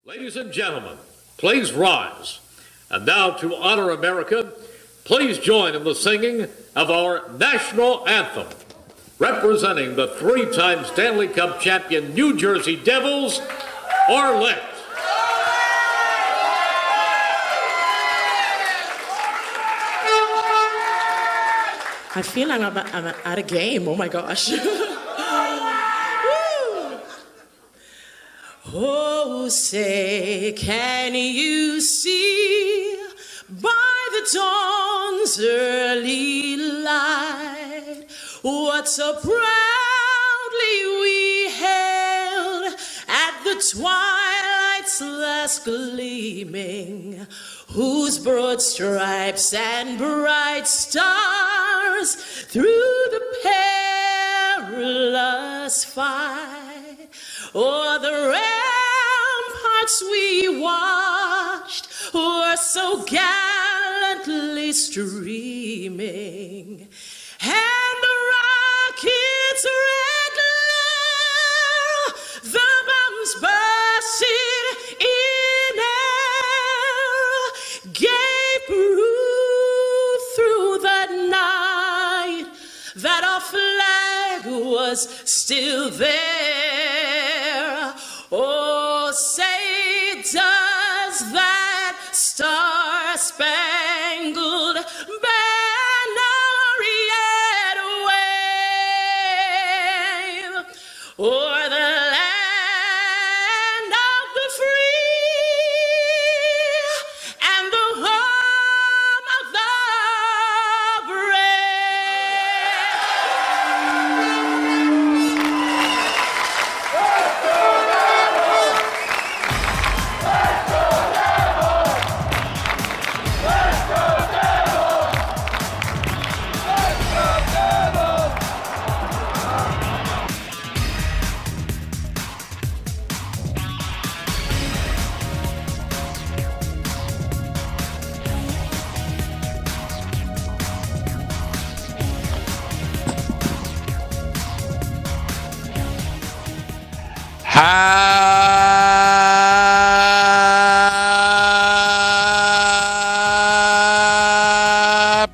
Ladies and gentlemen, please rise. And now to honor America, please join in the singing of our national anthem. Representing the three-time Stanley Cup champion New Jersey Devils, Arlette. I feel like I'm at a game. Oh my gosh. Oh, say, can you see by the dawn's early light what so proudly we hailed at the twilight's last gleaming, whose broad stripes and bright stars through the perilous fight o'er the ramparts we watched were so gallantly streaming, and the rocket's red glare, the bombs bursting in air, gave proof through the night that our flag was still there. Oh, say, does that star-spangled banner yet wave o'er the land of the free and the home of the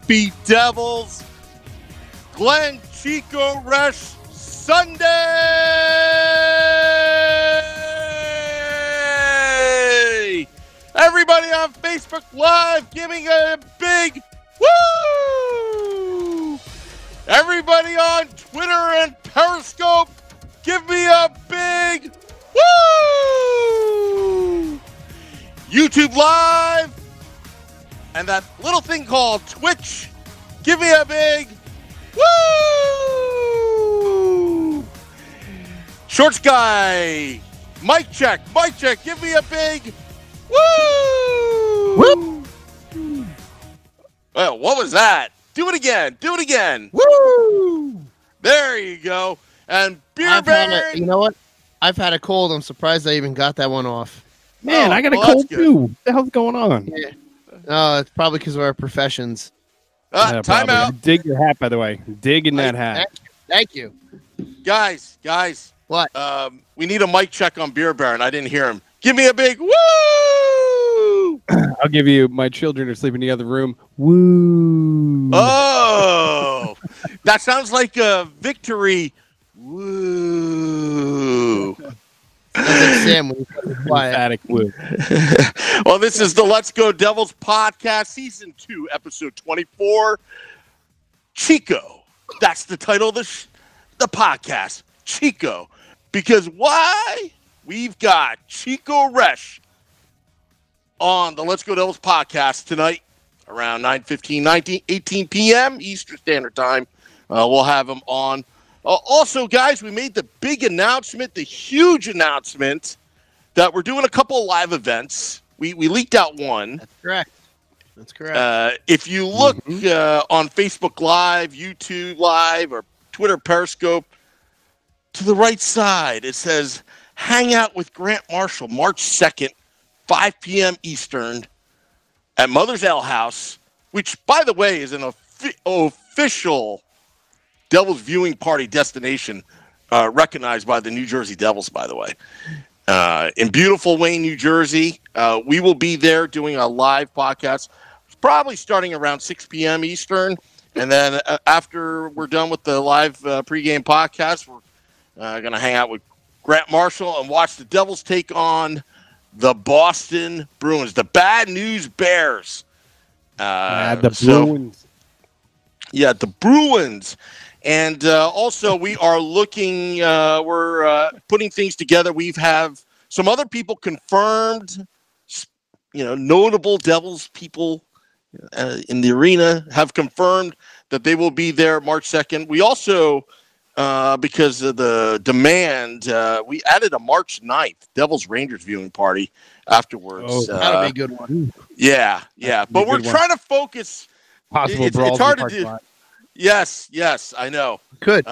Happy Devils, Glenn, Chico, Resch, Sunday! Everybody on Facebook Live giving a big woo! Everybody on Twitter and Periscope, give me a big woo! YouTube Live and that little thing called Twitch, give me a big woo! Shorts guy, mic check, give me a big woo! Woo! Well, what was that? Do it again. Woo! There you go. And Beer Baron. You know what? I've had a cold. I'm surprised I even got that one off. Man, I got a cold too. What the hell's going on? Yeah. No, it's probably because of our professions. Time out. Dig your hat, by the way. Dig in that hat. Thank you. Guys. What? We need a mic check on Beer Baron. I didn't hear him. Give me a big woo! I'll give you my children are sleeping in the other room. Woo! Oh! That sounds like a victory. Woo! Sam, when you quiet. Emphatic woo. Well, this is the Let's Go Devils podcast, season 2, episode 24. Chico. That's the title of the podcast. Chico. Because why? We've got Chico Resch on the Let's Go Devils podcast tonight around 9:15, 18 p.m. Eastern Standard Time. We'll have him on. Also, guys, we made the big announcement, the huge announcement that we're doing a couple of live events. We leaked out one. That's correct. If you look on Facebook Live, YouTube Live, or Twitter Periscope, to the right side, it says, Hang Out with Grant Marshall, March 2nd, 5 p.m. Eastern, at Mother's Ale House, which, by the way, is an official Devils viewing party destination recognized by the New Jersey Devils, by the way. in beautiful Wayne, New Jersey. We will be there doing a live podcast, probably starting around 6 p.m. Eastern. And then after we're done with the live pregame podcast, we're going to hang out with Grant Marshall and watch the Devils take on the Boston Bruins, the Bad News Bears. The Bruins. Yeah, the Bruins. And also we are looking, we're putting things together. We have some other people confirmed, notable Devils people in the arena have confirmed that they will be there March 2nd. We also, because of the demand, we added a March 9th Devils Rangers viewing party afterwards. Oh, that'll be a good one. Yeah. But we're trying to focus. Possible It's brawls hard in to the do. parking lot. Yes, I know. You could.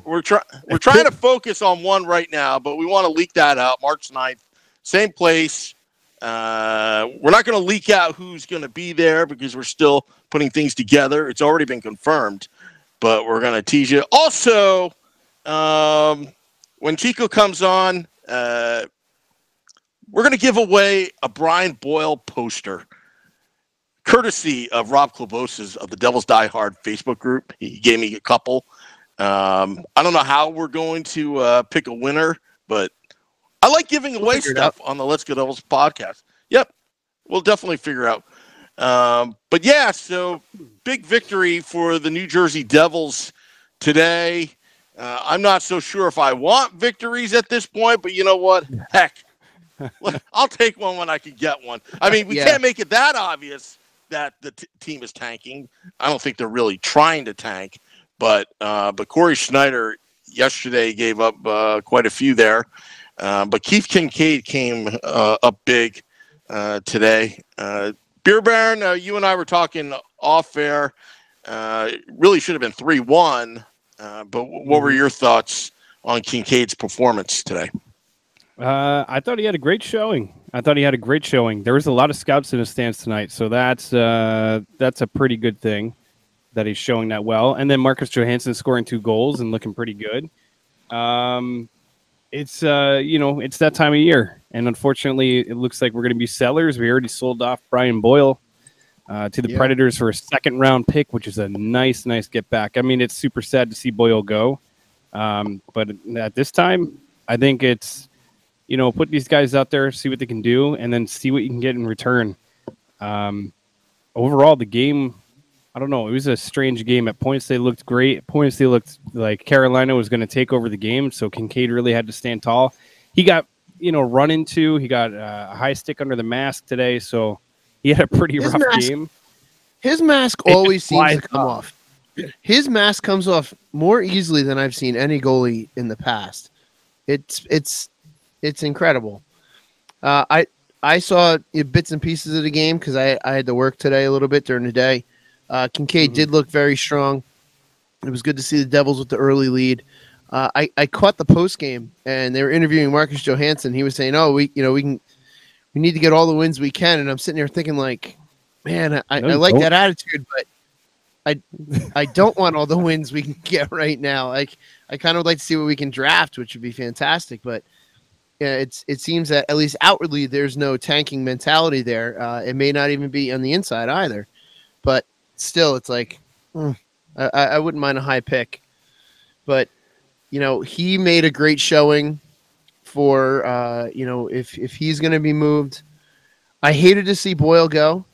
We're trying to focus on one right now, but we want to leak that out March 9th. Same place. We're not going to leak out who's going to be there because we're still putting things together. It's already been confirmed, but we're going to tease you. Also, when Chico comes on, we're going to give away a Brian Boyle poster, courtesy of Rob Klobosas of the Devils Die Hard Facebook group. He gave me a couple. I don't know how we're going to pick a winner, but I like giving away stuff on the Let's Go Devils podcast. Yep, we'll definitely figure out. But yeah, so big victory for the New Jersey Devils today. I'm not so sure if I want victories at this point, but you know what? Heck, I'll take one when I can get one. I mean, we can't make it that obvious that the team is tanking. I don't think they're really trying to tank, but Corey Schneider yesterday gave up quite a few there. But Keith Kincaid came up big today. Beer Baron, you and I were talking off air. Really should have been 3-1. But what were your thoughts on Kincaid's performance today? I thought he had a great showing. There was a lot of scouts in the stands tonight, so that's a pretty good thing that he's showing that well. And then Marcus Johansson scoring 2 goals and looking pretty good. It's it's that time of year, and unfortunately, it looks like we're going to be sellers. We already sold off Brian Boyle to the Predators for a 2nd-round pick, which is a nice get back. I mean, it's super sad to see Boyle go, but at this time, I think it's put these guys out there, see what they can do, and then see what you can get in return. Overall, the game, I don't know. It was a strange game. At points, they looked great. At points, they looked like Carolina was going to take over the game, so Kincaid really had to stand tall. He got, run into. He got a high stick under the mask today, so he had a pretty rough game. His mask always seems to come off. His mask comes off more easily than I've seen any goalie in the past. It's incredible. I saw bits and pieces of the game because I had to work today a little bit during the day. Kincaid did look very strong. It was good to see the Devils with the early lead. I caught the post game, and they were interviewing Marcus Johansson. He was saying, "Oh, we need to get all the wins we can." And I'm sitting there thinking, like, man, I like that attitude, but I don't want all the wins we can get right now. I kind of would like to see what we can draft, which would be fantastic. But it seems that at least outwardly there's no tanking mentality there. It may not even be on the inside either, but still, it's like I wouldn't mind a high pick, but he made a great showing for if he's going to be moved. I hated to see Boyle go,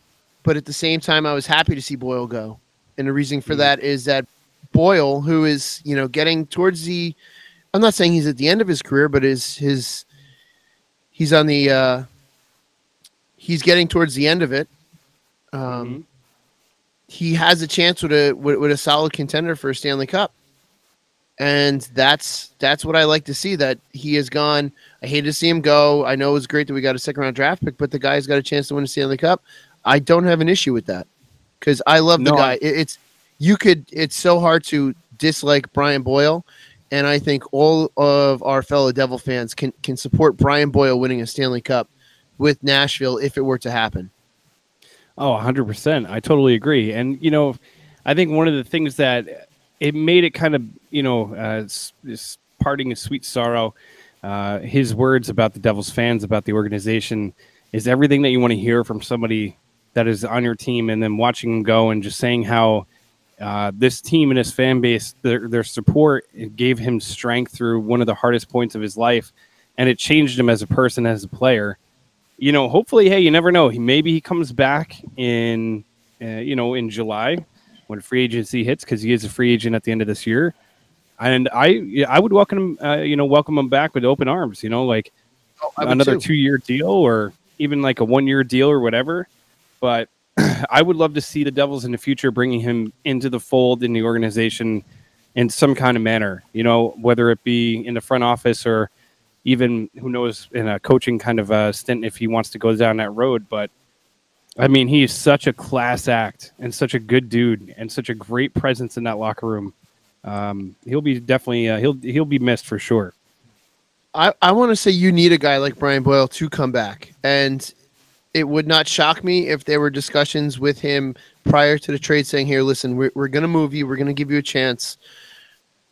but at the same time, I was happy to see Boyle go, and the reason for that is that Boyle, who is getting towards the, I'm not saying he's at the end of his career, but he's on the he's getting towards the end of it. He has a chance with a solid contender for a Stanley Cup. And that's what I like to see, that he has gone. I hate to see him go. I know it was great that we got a 2nd-round draft pick, but the guy's got a chance to win a Stanley Cup. I don't have an issue with that because I love the guy. It's so hard to dislike Brian Boyle, and I think all of our fellow Devil fans can support Brian Boyle winning a Stanley Cup with Nashville if it were to happen. Oh, 100%. I totally agree. And, I think one of the things that it made it kind of, this parting of sweet sorrow, his words about the Devils fans, about the organization, is everything that you want to hear from somebody that is on your team, and then watching him go and just saying how this team and his fan base, their support, it gave him strength through one of the hardest points of his life, and it changed him as a person, as a player. Hopefully, hey, you never know. Maybe he comes back in July when free agency hits, because he is a free agent at the end of this year. And I would welcome him back with open arms. Like another 2-year deal, or even like a 1-year deal or whatever. But I would love to see the Devils in the future bringing him into the fold in the organization in some kind of manner. Whether it be in the front office or even, who knows, in a coaching kind of stint if he wants to go down that road. But I mean, he is such a class act and such a good dude and such a great presence in that locker room. He'll be definitely he'll be missed for sure. I want to say you need a guy like Brian Boyle to come back, and it would not shock me if there were discussions with him prior to the trade saying, here, listen, we're going to move you. We're going to give you a chance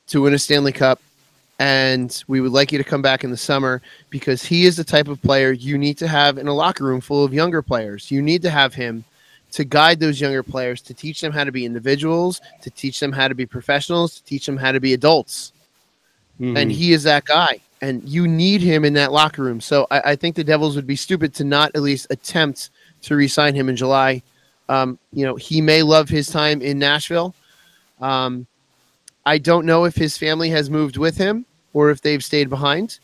to win a Stanley Cup, and we would like you to come back in the summer, because he is the type of player you need to have in a locker room full of younger players. You need to have him to guide those younger players, to teach them how to be individuals, to teach them how to be professionals, to teach them how to be adults. Mm-hmm. And he is that guy. And you need him in that locker room. So I think the Devils would be stupid to not at least attempt to re-sign him in July. He may love his time in Nashville. I don't know if his family has moved with him or if they've stayed behind.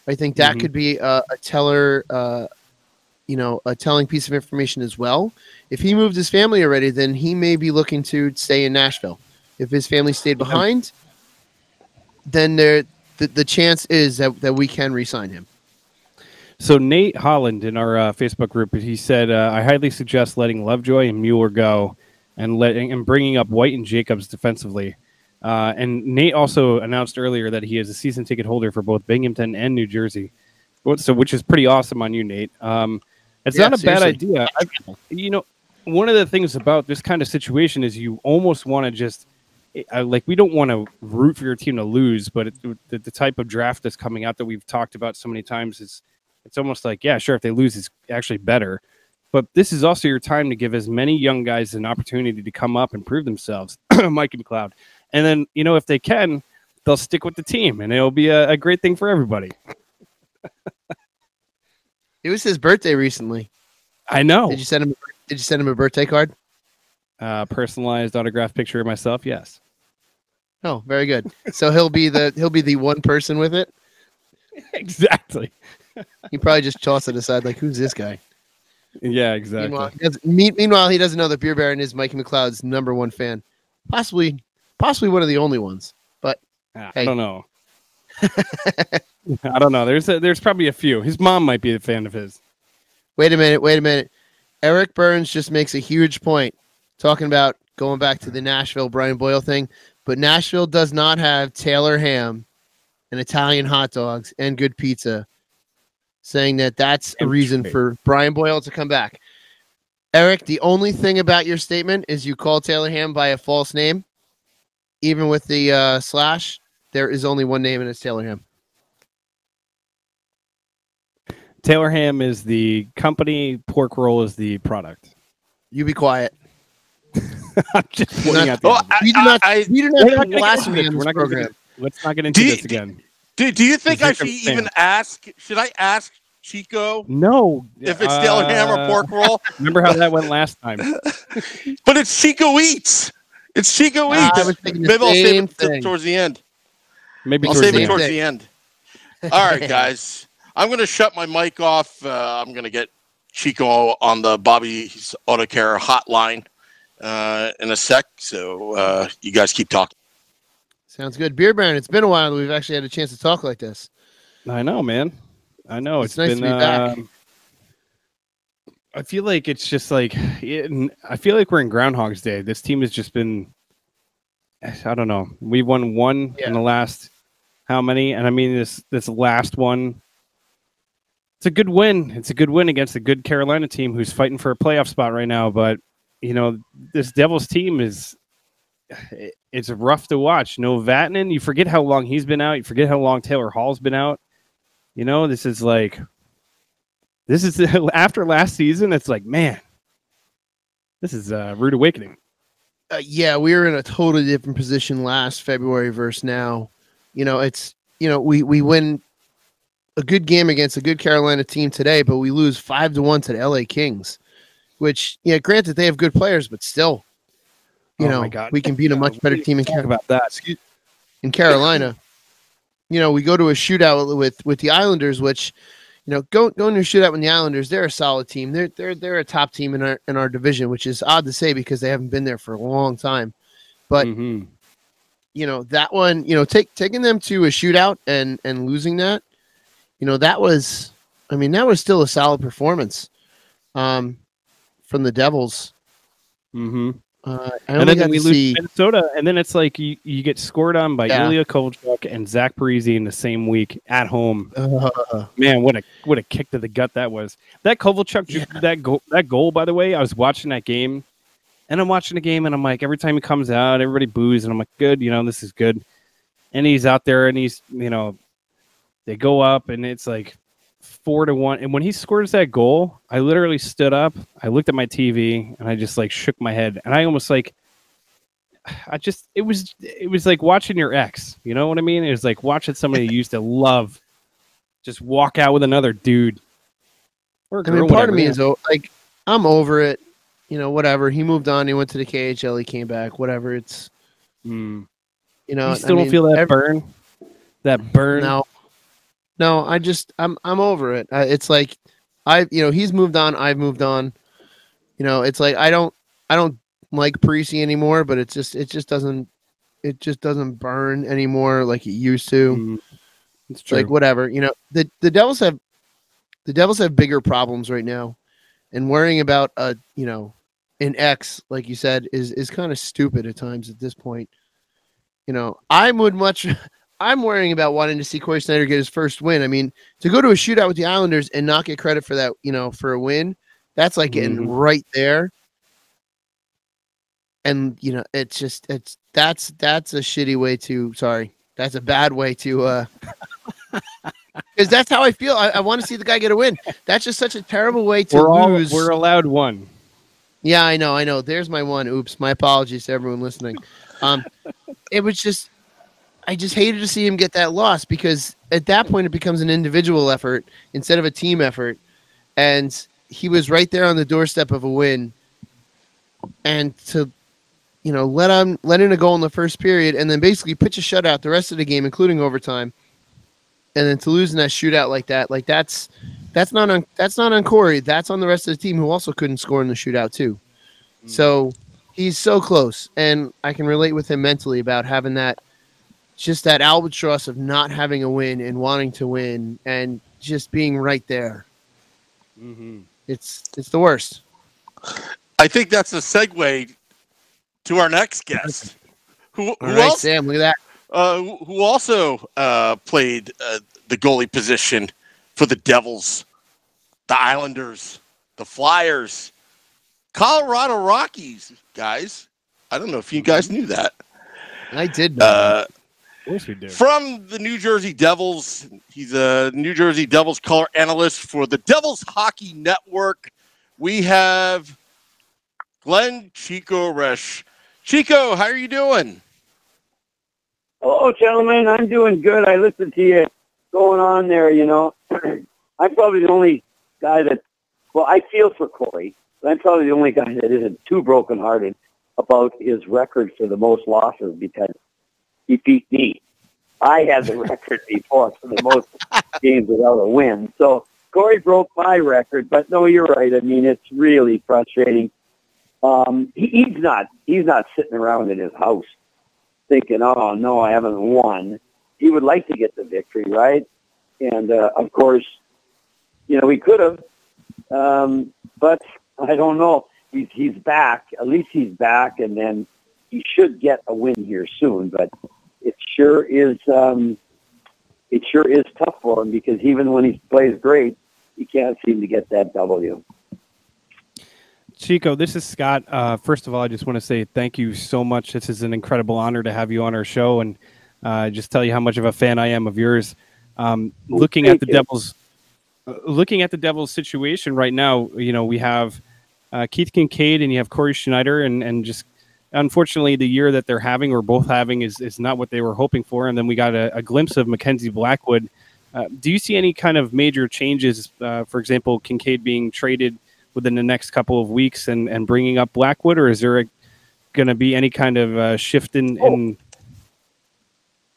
I think that could be a telling piece of information as well. If he moved his family already, then he may be looking to stay in Nashville. If his family stayed behind, then the chance is that we can re-sign him. So Nate Holland in our Facebook group, he said, I highly suggest letting Lovejoy and Mueller go and bringing up White and Jacobs defensively. And Nate also announced earlier that he is a season ticket holder for both Binghamton and New Jersey, which is pretty awesome on you, Nate. It's not a bad idea. One of the things about this kind of situation is you almost want to just we don't want to root for your team to lose, but the type of draft that's coming out that we've talked about so many times it's almost like, yeah, sure, if they lose, it's actually better. But this is also your time to give as many young guys an opportunity to come up and prove themselves, Mike and McLeod. And then, if they can, they'll stick with the team, and it'll be a great thing for everybody. It was his birthday recently. I know. Did you send him a birthday card? Personalized autographed picture of myself, yes. Oh, very good. So he'll be the one person with it. Exactly. He probably just toss it aside, like, who's this guy? Yeah, exactly. Meanwhile, he doesn't know that Beer Baron is Mikey McLeod's #1 fan, possibly one of the only ones. But hey. I don't know. I don't know. There's probably a few. His mom might be a fan of his. Wait a minute. Eric Burns just makes a huge point talking about going back to the Nashville Brian Boyle thing. But Nashville does not have Taylor ham and Italian hot dogs and good pizza, saying that's a reason for Brian Boyle to come back. Eric, the only thing about your statement is you call Taylor ham by a false name. Even with the slash, there is only one name, and it's Taylor ham. Taylor ham is the company. Pork roll is the product. You be quiet. I'm just pointing out. We do not have blasphemy on this program. Let's not get into this again. Do you think I should even ask? Should I ask Chico? No. If it's Taylor ham or pork roll? Remember how that went last time? But it's Chico Eats. It's Chico Eats. Maybe I'll save it towards the end. Maybe I'll save it towards the end. All right, guys. I'm going to shut my mic off. I'm going to get Chico on the Bobby's Auto Care hotline in a sec. So you guys keep talking. Sounds good. Beer Baron, it's been a while that we've actually had a chance to talk like this. I know, man. I know. It's nice to be back. I feel like it's just like I feel like we're in Groundhog's Day. This team has just been, I don't know. We won one in the last how many? And I mean this last one. It's a good win. It's a good win against a good Carolina team who's fighting for a playoff spot right now. But this Devils team it's rough to watch. No Vatanen. You forget how long he's been out. You forget how long Taylor Hall's been out. This is after last season. It's like, man, this is a rude awakening. Yeah, we were in a totally different position last February versus now. We win a good game against a good Carolina team today, but we lose 5-1 to the LA Kings, which, granted they have good players, but still, my God. we can beat a much better team in Carolina. We go to a shootout with the Islanders, which, going to a shootout with the Islanders, they're a solid team. They're a top team in our division, which is odd to say because they haven't been there for a long time. But that one, taking them to a shootout and losing that, that was still a solid performance from the Devils. Mm-hmm. And then we lose Minnesota, and then it's like you get scored on by Ilya Kovalchuk and Zach Parise in the same week at home. Man, what a kick to the gut that was. That Kovalchuk, that goal, by the way, I was watching that game, and I'm watching the game, and I'm like, every time he comes out, everybody boos, and I'm like, good, this is good. And he's out there, and he's, they go up, and it's like 4-1. And when he scores that goal, I literally stood up, I looked at my TV, and I just shook my head. And I almost it was like watching your ex. You know what I mean? It was like watching somebody you used to love just walk out with another dude. Or girl, part of me is I'm over it. Whatever. He moved on. He went to the KHL. He came back. Whatever. It's, you still don't feel that burn? That burn? No, I'm over it. It's like he's moved on. I've moved on. It's like I don't like Parise anymore, but it just doesn't burn anymore like it used to. It's true. Like whatever. The Devils have bigger problems right now, and worrying about an ex, like you said, is kind of stupid at times at this point. I'm worrying about wanting to see Corey Snyder get his first win. I mean, to go to a shootout with the Islanders and not get credit for that, for a win, that's like getting right there. And that's a shitty way to. Sorry, that's a bad way to. Because that's how I feel. I want to see the guy get a win. That's just such a terrible way to lose. We're allowed one. Yeah, I know. There's my one. Oops, my apologies to everyone listening. It was just. I just hated to see him get that loss because at that point it becomes an individual effort instead of a team effort. And he was right there on the doorstep of a win. And to, let in a goal in the first period and then basically pitch a shutout the rest of the game, including overtime. And then to lose in that shootout like that, that's not on Corey. That's on the rest of the team who also couldn't score in the shootout too. So he's so close. And I can relate with him mentally about having that. Just that albatross of not having a win and wanting to win and just being right there. Mm-hmm. It's the worst. I think that's a segue to our next guest. Who right, else? Sam, look at that. Who also played the goalie position for the Devils, the Islanders, the Flyers, Colorado Rockies, guys. I don't know if you guys knew that. I did know. Of course we do. From the New Jersey Devils, he's a New Jersey Devils color analyst for the Devils Hockey Network. We have Glenn Chico Resch. Chico, how are you doing? Hello, gentlemen. I'm doing good. I listened to you going on there, I'm probably the only guy I feel for Corey, but I'm probably the only guy that isn't too brokenhearted about his record for the most losses because he beat me. I had the record before for the most games without a win. So Corey broke my record, but no, you're right. I mean, it's really frustrating. He's not sitting around in his house thinking, oh, no, I haven't won. He would like to get the victory, right? And, of course, he could have, but I don't know. He's back. At least he's back, and then he should get a win here soon, but it sure is tough for him because even when he plays great, he can't seem to get that W. Chico, this is Scott. First of all, I just want to say thank you so much. This is an incredible honor to have you on our show and just tell you how much of a fan I am of yours. Looking at the Devils' situation right now, we have Keith Kincaid and you have Corey Schneider, and just unfortunately the year that they're having or both having is not what they were hoping for. And then we got a glimpse of Mackenzie Blackwood. Do you see any kind of major changes? For example, Kincaid being traded within the next couple of weeks and bringing up Blackwood, or is there going to be any kind of shift in?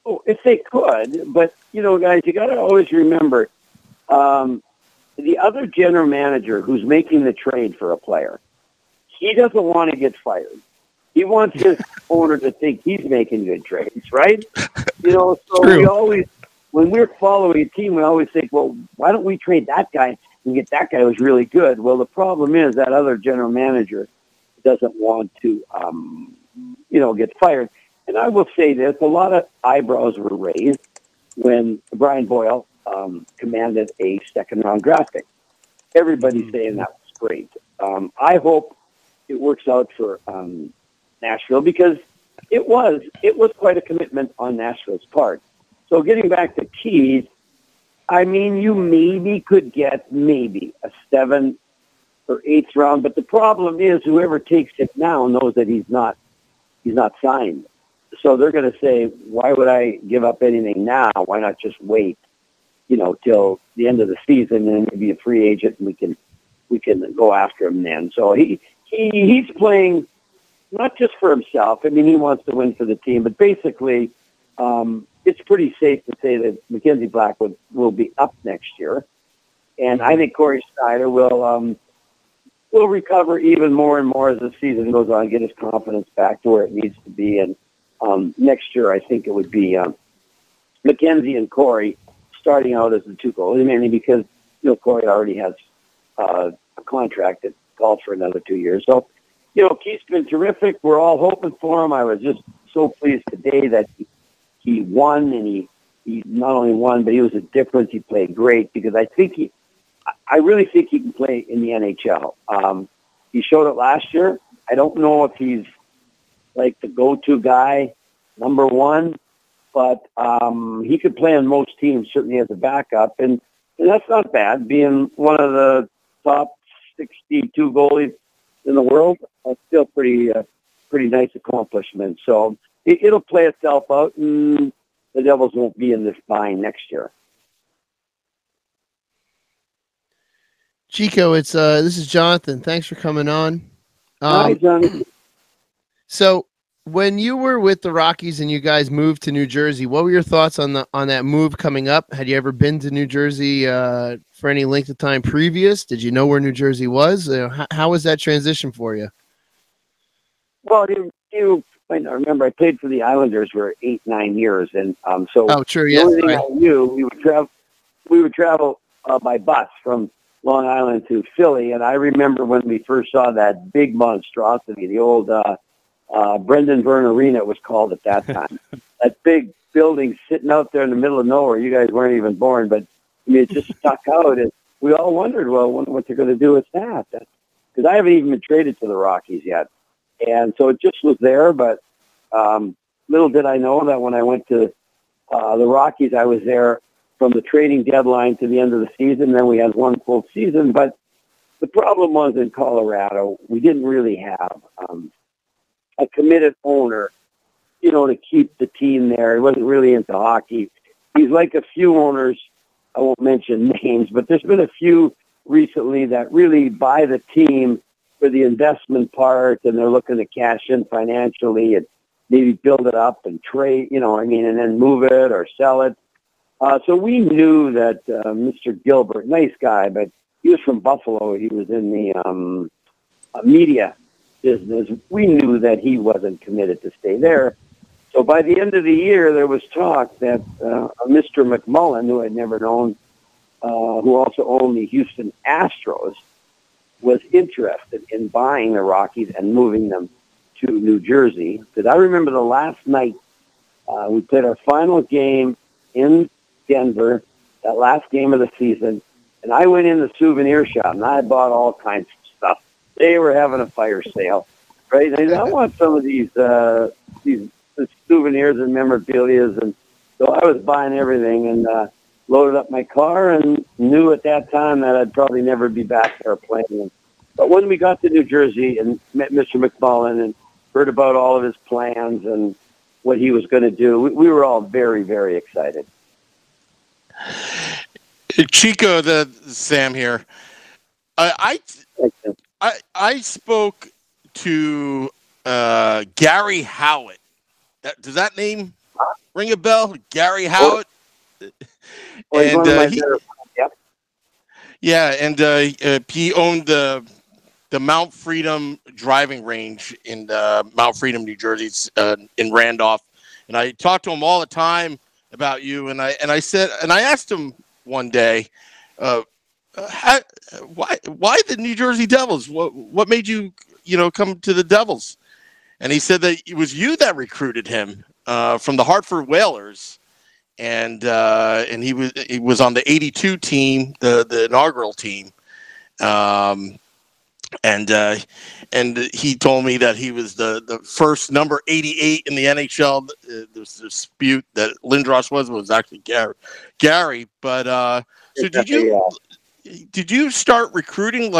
Oh, if they could, but guys, you got to always remember the other general manager who's making the trade for a player. He doesn't want to get fired. He wants his owner to think he's making good trades, right? So we always, when we're following a team, we always think, well, why don't we trade that guy and get that guy who's really good? Well, the problem is that other general manager doesn't want to, get fired. And I will say this, a lot of eyebrows were raised when Brian Boyle commanded a second-round draft pick. Everybody's saying that was great. I hope it works out for Nashville because it was quite a commitment on Nashville's part. So getting back to Keith, I mean, you maybe could get a 7th or 8th round, but the problem is whoever takes it now knows that he's not signed. So they're going to say, why would I give up anything now? Why not just wait, till the end of the season and maybe a free agent and we can go after him then. So he's playing not just for himself. I mean, he wants to win for the team, but basically, it's pretty safe to say that Mackenzie Blackwood will be up next year. And I think Corey Schneider will recover even more and more as the season goes on, get his confidence back to where it needs to be. And next year, I think it would be Mackenzie and Corey starting out as the two goalies, mainly because Corey already has a contract that calls for another 2 years. So, Keith's been terrific. We're all hoping for him. I was just so pleased today that he won, and he not only won, but he was a difference. He played great because I really think he can play in the NHL. He showed it last year. I don't know if he's like the go-to guy, number one, but he could play on most teams, certainly as a backup, and that's not bad, being one of the top 62 goalies in the world. That's still pretty nice accomplishment. So it'll play itself out, and the Devils won't be in this bind next year. Chico, this is Jonathan. Thanks for coming on. Hi, Jonathan. So when you were with the Rockies and you guys moved to New Jersey, what were your thoughts on that move coming up? Had you ever been to New Jersey for any length of time previous? Did you know where New Jersey was? How was that transition for you? Well, I remember I played for the Islanders for 8-9 years, and so true, the only thing I knew, we would travel by bus from Long Island to Philly, and I remember when we first saw that big monstrosity, the old Brendan Byrne Arena, it was called at that time. That big building sitting out there in the middle of nowhere. You guys weren't even born, but I mean, it just stuck out, and we all wondered, well, what they're going to do with that. Because I haven't even been traded to the Rockies yet. And so it just was there, but little did I know that when I went to the Rockies, I was there from the trading deadline to the end of the season. Then we had one full season. But the problem was in Colorado, we didn't really have a committed owner, to keep the team there. He wasn't really into hockey. He's like a few owners, I won't mention names, but there's been a few recently that really buy the team for the investment part, and they're looking to cash in financially and maybe build it up and trade, and then move it or sell it. So we knew that Mr. Gilbert, nice guy, but he was from Buffalo. He was in the media business. We knew that he wasn't committed to stay there. So by the end of the year, there was talk that Mr. McMullen, who I'd never known, who also owned the Houston Astros, was interested in buying the Rockies and moving them to New Jersey. Because I remember the last night we played our final game in Denver, that last game of the season, and I went in the souvenir shop and I bought all kinds of stuff. They were having a fire sale, right? And I said, I want some of these souvenirs and memorabilia, and so I was buying everything. And loaded up my car and knew at that time that I'd probably never be back there playing. But when we got to New Jersey and met Mr. McMullen and heard about all of his plans and what he was going to do, we were all very, very excited. Chico, Sam here. I spoke to Gary Howitt. Does that name ring a bell? Gary Howitt. And he owned the Mount Freedom driving range in Mount Freedom, New Jersey, in Randolph. And I talked to him all the time about you. And I asked him one day, why the New Jersey Devils? What made you come to the Devils? And he said that it was you that recruited him from the Hartford Whalers, and he was on the '82 team, the inaugural team, and he told me that he was the first number 88 in the NHL. There's a dispute that Lindros was actually Gary, but so did you start recruiting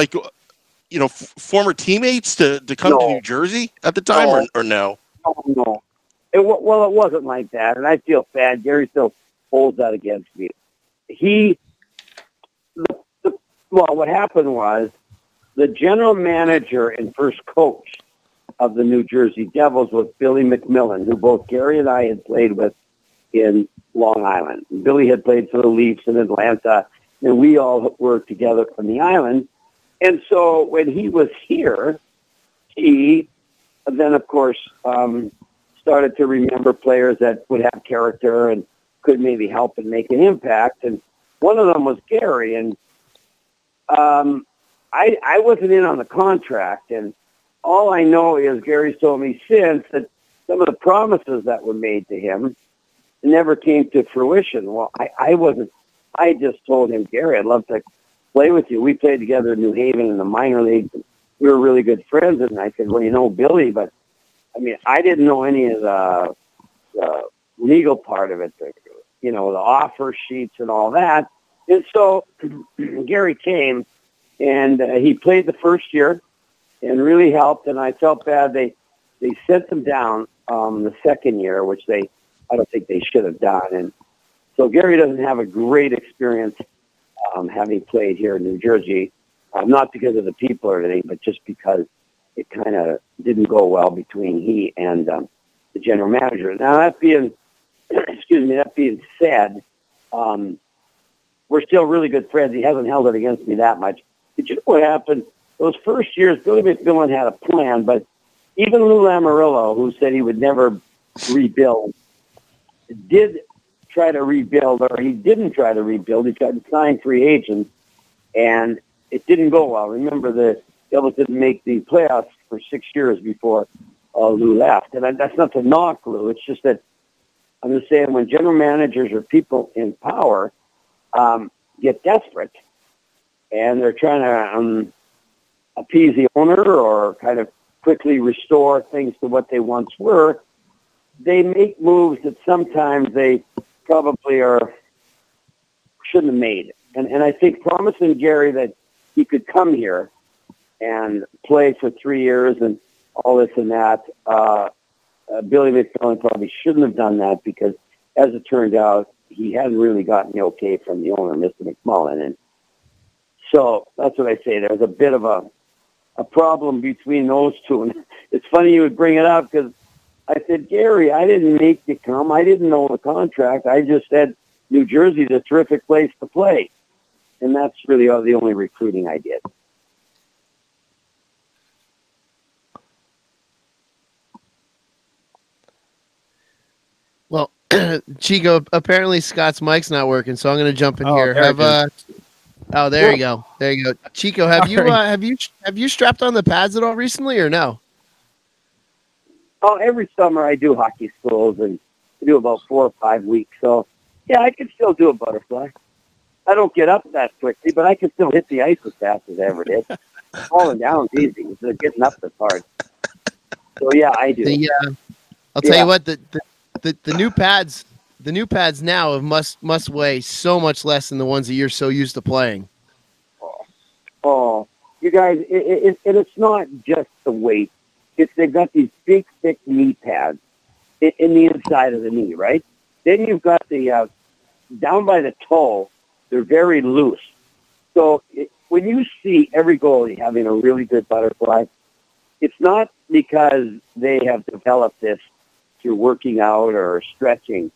former teammates to come to New Jersey at the time, or no? No. It wasn't like that, and I feel bad. Gary still holds that against me. What happened was the general manager and first coach of the New Jersey Devils was Billy McMillan, who both Gary and I had played with in Long Island. Billy had played for the Leafs in Atlanta, and we all were together on the island. And so when he was here, he then, of course, started to remember players that would have character and could maybe help and make an impact. And one of them was Gary. And I wasn't in on the contract. And all I know is Gary's told me since that some of the promises that were made to him never came to fruition. Well, I wasn't. I just told him, Gary, I'd love to play with you. We played together in New Haven in the minor leagues. We were really good friends. And I said, well, Billy, but I mean, I didn't know any of the legal part of it, the offer sheets and all that. And so Gary came and he played the first year and really helped. And I felt bad. They sent him down the second year, which I don't think they should have done. And so Gary doesn't have a great experience having played here in New Jersey, not because of the people or anything, but just because it kind of didn't go well between he and the general manager. Now, that being said, we're still really good friends. He hasn't held it against me that much. But you know what happened? Those first years, Billy McMillan had a plan, but even Lou Lamoriello, who said he would never rebuild, did try to rebuild, or he didn't try to rebuild. He tried to sign free agents, and it didn't go well. Remember, the Devils didn't make the playoffs for 6 years before Lou left. And that's not to knock Lou. It's just that I'm just saying when general managers or people in power get desperate and they're trying to appease the owner or kind of quickly restore things to what they once were, they make moves that sometimes they probably shouldn't have made. And I think promising Gary that he could come here and play for 3 years and all this and that, Billy McMillan probably shouldn't have done that because, as it turned out, he hadn't really gotten the okay from the owner, Mr. McMullen. And so that's what I say. There's a bit of a problem between those two. And it's funny you would bring it up because I said, Gary, I didn't make you come. I didn't know the contract. I just said New Jersey's a terrific place to play. And that's really the only recruiting I did. Well, Chico, apparently Scott's mic's not working, so I'm going to jump in here. There you go. There you go. Chico, have you strapped on the pads at all recently or no? Oh, every summer I do hockey schools and I do about 4 or 5 weeks. So, yeah, I can still do a butterfly. I don't get up that quickly, but I can still hit the ice as fast as I ever did. Falling down is easy. It's getting up that's hard. So, yeah, I do. I'll tell you what, the new pads the new pads now must weigh so much less than the ones that you're so used to playing. Oh, you guys, it's not just the weight. They've got these big, thick knee pads in the inside of the knee, right? Then you've got the down by the toe. They're very loose. So when you see every goalie having a really good butterfly, it's not because they have developed this through working out or stretching.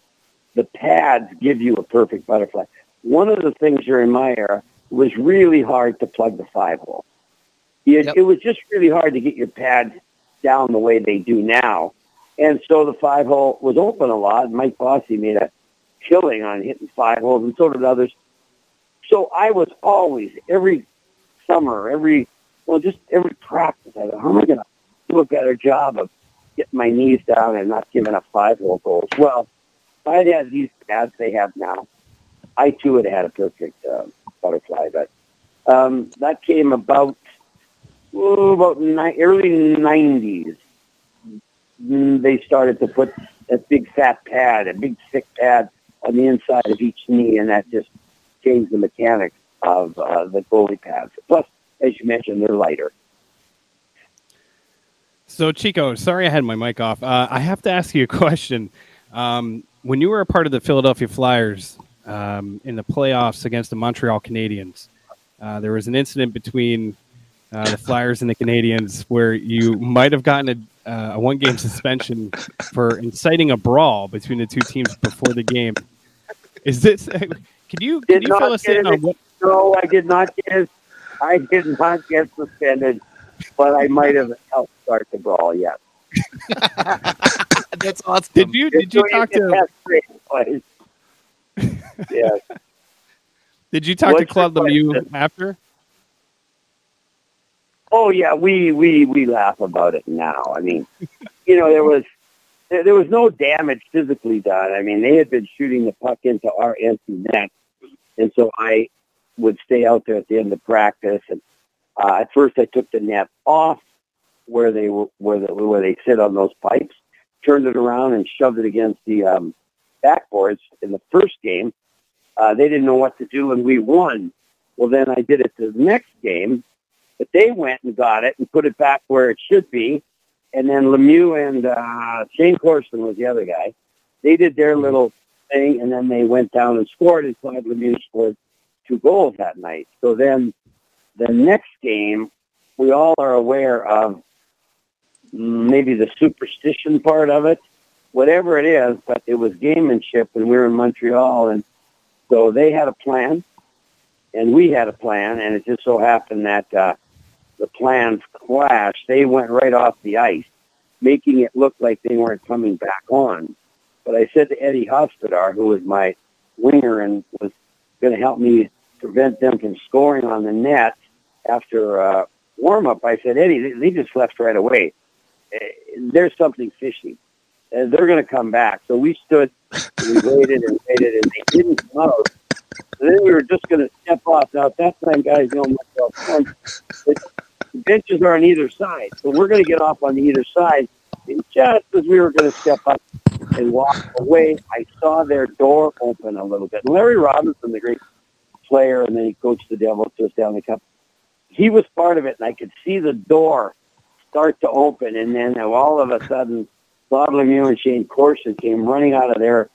The pads give you a perfect butterfly. One of the things during my era was really hard to plug the 5-hole. It was just really hard to get your pad down the way they do now. And so the 5-hole was open a lot. Mike Bossy made a killing on hitting 5 holes, and so did others. So I was always, every summer, just every practice, I thought, how am I going to do a better job of getting my knees down and not giving up 5-hole goals? Well, if I had these pads they have now, I too would have had a perfect butterfly. But that came about early 90s. They started to put a big fat pad, a big thick pad on the inside of each knee, and that just changed the mechanics of the goalie pads. Plus, as you mentioned, they're lighter. So, Chico, sorry I had my mic off. I have to ask you a question. When you were a part of the Philadelphia Flyers in the playoffs against the Montreal Canadiens, there was an incident between the Flyers and the Canadiens where you might have gotten a one-game suspension for inciting a brawl between the two teams before the game. Is this? Can you fill us in on what? No, I did not get. I did not get suspended, but I might have helped start the brawl. Yes. That's awesome. Did you talk to? Yes. Did you talk to Claude Lemieux after? Oh yeah, we laugh about it now. I mean, there was no damage physically done. I mean, they had been shooting the puck into our empty net, and so I would stay out there at the end of practice. And at first, I took the net off where they sit on those pipes, turned it around, and shoved it against the backboards. In the first game, they didn't know what to do, and we won. Well, then I did it to the next game, but they went and got it and put it back where it should be. And then Lemieux and Shane Corson was the other guy. They did their little thing, and then they went down and scored, and Claude Lemieux scored 2 goals that night. So then the next game, we all are aware of maybe the superstition part of it, whatever it is, but it was gamemanship, and we were in Montreal, and so they had a plan, and we had a plan, and it just so happened that the plans clashed. They went right off the ice, making it look like they weren't coming back on. But I said to Eddie Hospodar, who was my winger and was going to help me prevent them from scoring on the net after warm-up, I said, Eddie, they just left right away. There's something fishy. They're going to come back. So we stood, and we waited, and they didn't come out. And then we were just going to step off. Now, at that time, guys, the benches are on either side. So we're going to get off on either side. And just as we were going to step up and walk away, I saw their door open a little bit. And Larry Robinson, the great player, and then he coached the Devils to a Stanley Cup, he was part of it, and I could see the door start to open. And then all of a sudden, Claude Lemieux and Shane Corson came running out of their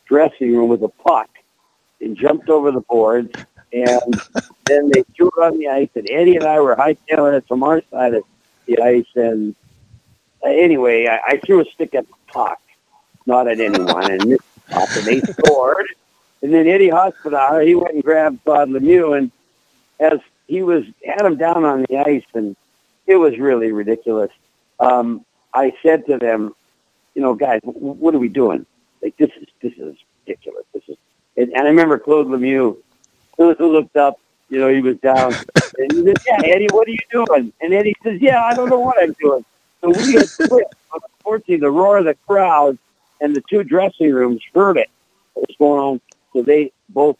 dressing room with a puck and jumped over the boards. And then they threw it on the ice, and Eddie and I were hightailing it from our side of the ice. And anyway, I threw a stick at the puck, not at anyone, and missed the puck, and they scored. And then Eddie Hospodar, he went and grabbed Claude Lemieux, and as he had him down on the ice, and it was really ridiculous. I said to them, guys, what are we doing? Like, this is ridiculous. And I remember Claude Lemieux, who looked up, he was down, and he said, yeah, Eddie, what are you doing? And Eddie says, yeah, I don't know what I'm doing. So we had quit. Unfortunately, the roar of the crowd and the 2 dressing rooms heard it. What was going on? So they both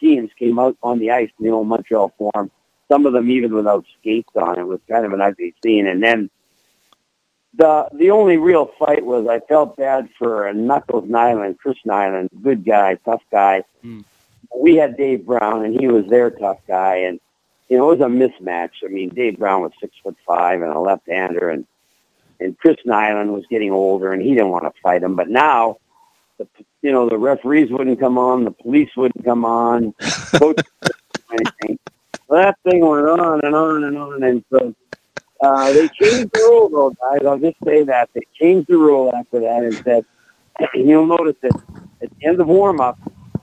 teams came out on the ice in the old Montreal form. Some of them even without skates on. It was kind of an ugly scene. And then The only real fight was I felt bad for Knuckles Nyland, Chris Nyland, good guy, tough guy. We had Dave Brown, and he was their tough guy, and it was a mismatch. I mean, Dave Brown was 6'5" and a left-hander, and Chris Nyland was getting older, and he didn't want to fight him. But now, the referees wouldn't come on, the police wouldn't come on, coaches wouldn't do anything. Well, that thing went on and on and on, and so they changed the rule, though, guys. I'll just say that. They changed the rule after that and said, you'll notice that at the end of warm-up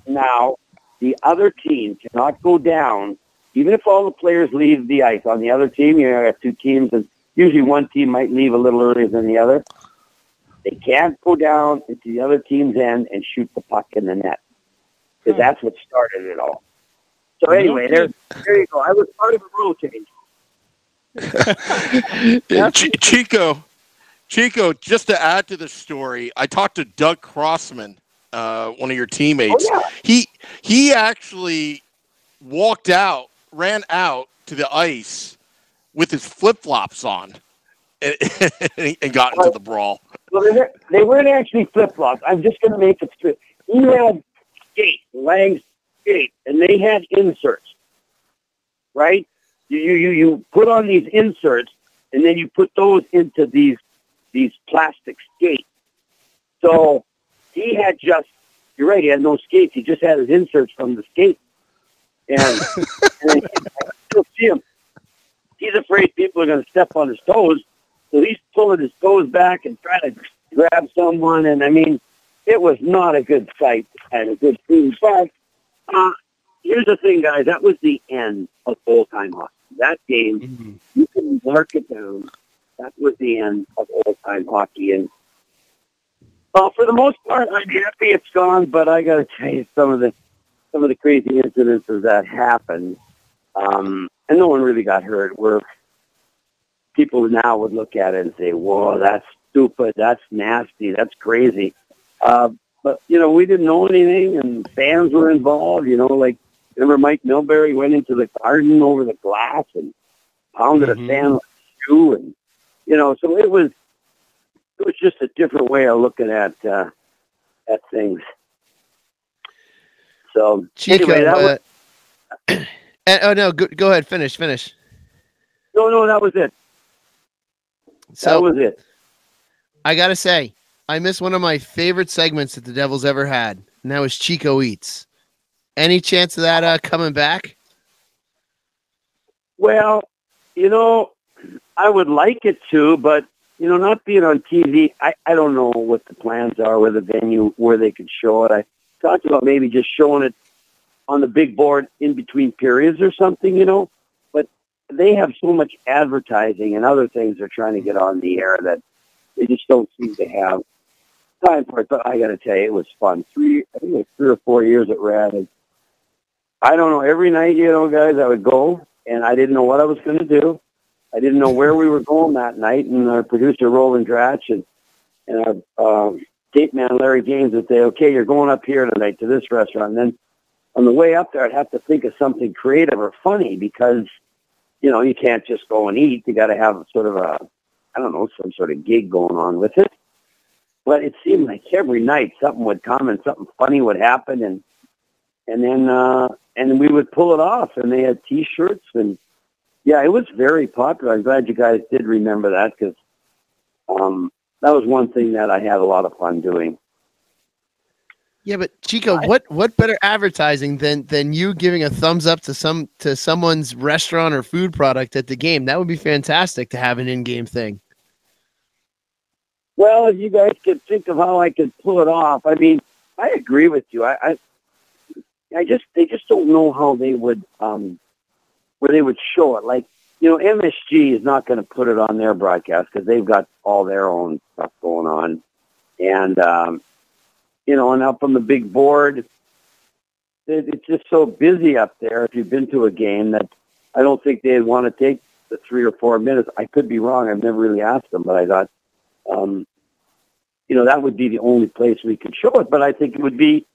now, the other team cannot go down, even if all the players leave the ice. On the other team, you have two teams, and usually one team might leave a little earlier than the other. They can't go down into the other team's end and shoot the puck in the net, because that's what started it all. So anyway, there you go. I was part of the rule change. Chico, just to add to the story, I talked to Doug Crossman, one of your teammates. Oh, yeah. He actually ran out to the ice with his flip-flops on and got into the brawl. Well, they weren't actually flip-flops. I'm just going to make it straight. He had Lang's skate, and they had inserts, right? You put on these inserts, and then you put those into these plastic skates. So he had you're right, he had no skates. He just had his inserts from the skate. And I still see him. He's afraid people are going to step on his toes. So he's pulling his toes back and trying to grab someone. And, I mean, it was not a good sight and a good scene. But here's the thing, guys. That was the end of old-time hockey. That game, you can mark it down. That was the end of old-time hockey. And for the most part, I'm happy it's gone. But I got to tell you, some of the crazy incidences that happened, and no one really got hurt, where people now would look at it and say, whoa, that's stupid, that's nasty, that's crazy. But, we didn't know anything, and fans were involved, like, remember Mike Milbury went into the garden over the glass and pounded a fan with a shoe, and, so it was just a different way of looking at things. So, Chico, anyway, that was... no, go ahead, finish. No, that was it. So, that was it. I got to say, I missed one of my favorite segments that the Devils ever had, and that was Chico Eats. Any chance of that coming back? Well, I would like it to, but, not being on TV, I don't know what the plans are with the venue, where they could show it. I talked about maybe just showing it on the big board in between periods or something, but they have so much advertising and other things they're trying to get on the air that they just don't seem to have time for it. But I got to tell you, it was fun. I think it was 3 or 4 years at Rad. And I don't know, every night, guys, I would go, and I didn't know what I was going to do. I didn't know where we were going that night, and our producer, Roland Dratch, and our tape man, Larry James, would say, okay, you're going up here tonight to this restaurant. And then on the way up there, I'd have to think of something creative or funny because, you can't just go and eat. You got to have sort of some sort of gig going on with it. But it seemed like every night something would come and something funny would happen, and then we would pull it off. And they had T-shirts, and yeah, it was very popular. I'm glad you guys did remember that, because that was one thing that I had a lot of fun doing. Yeah, but Chico, what better advertising than you giving a thumbs up to someone's restaurant or food product at the game? That would be fantastic to have an in-game thing. Well, if you guys could think of how I could pull it off, I mean, I agree with you. They just don't know how they would where they would show it. Like, MSG is not going to put it on their broadcast because they've got all their own stuff going on, and and up on the big board, it's just so busy up there. If you've been to a game, that I don't think they'd want to take the 3 or 4 minutes. I could be wrong. I've never really asked them, but I thought, that would be the only place we could show it. But I think it would be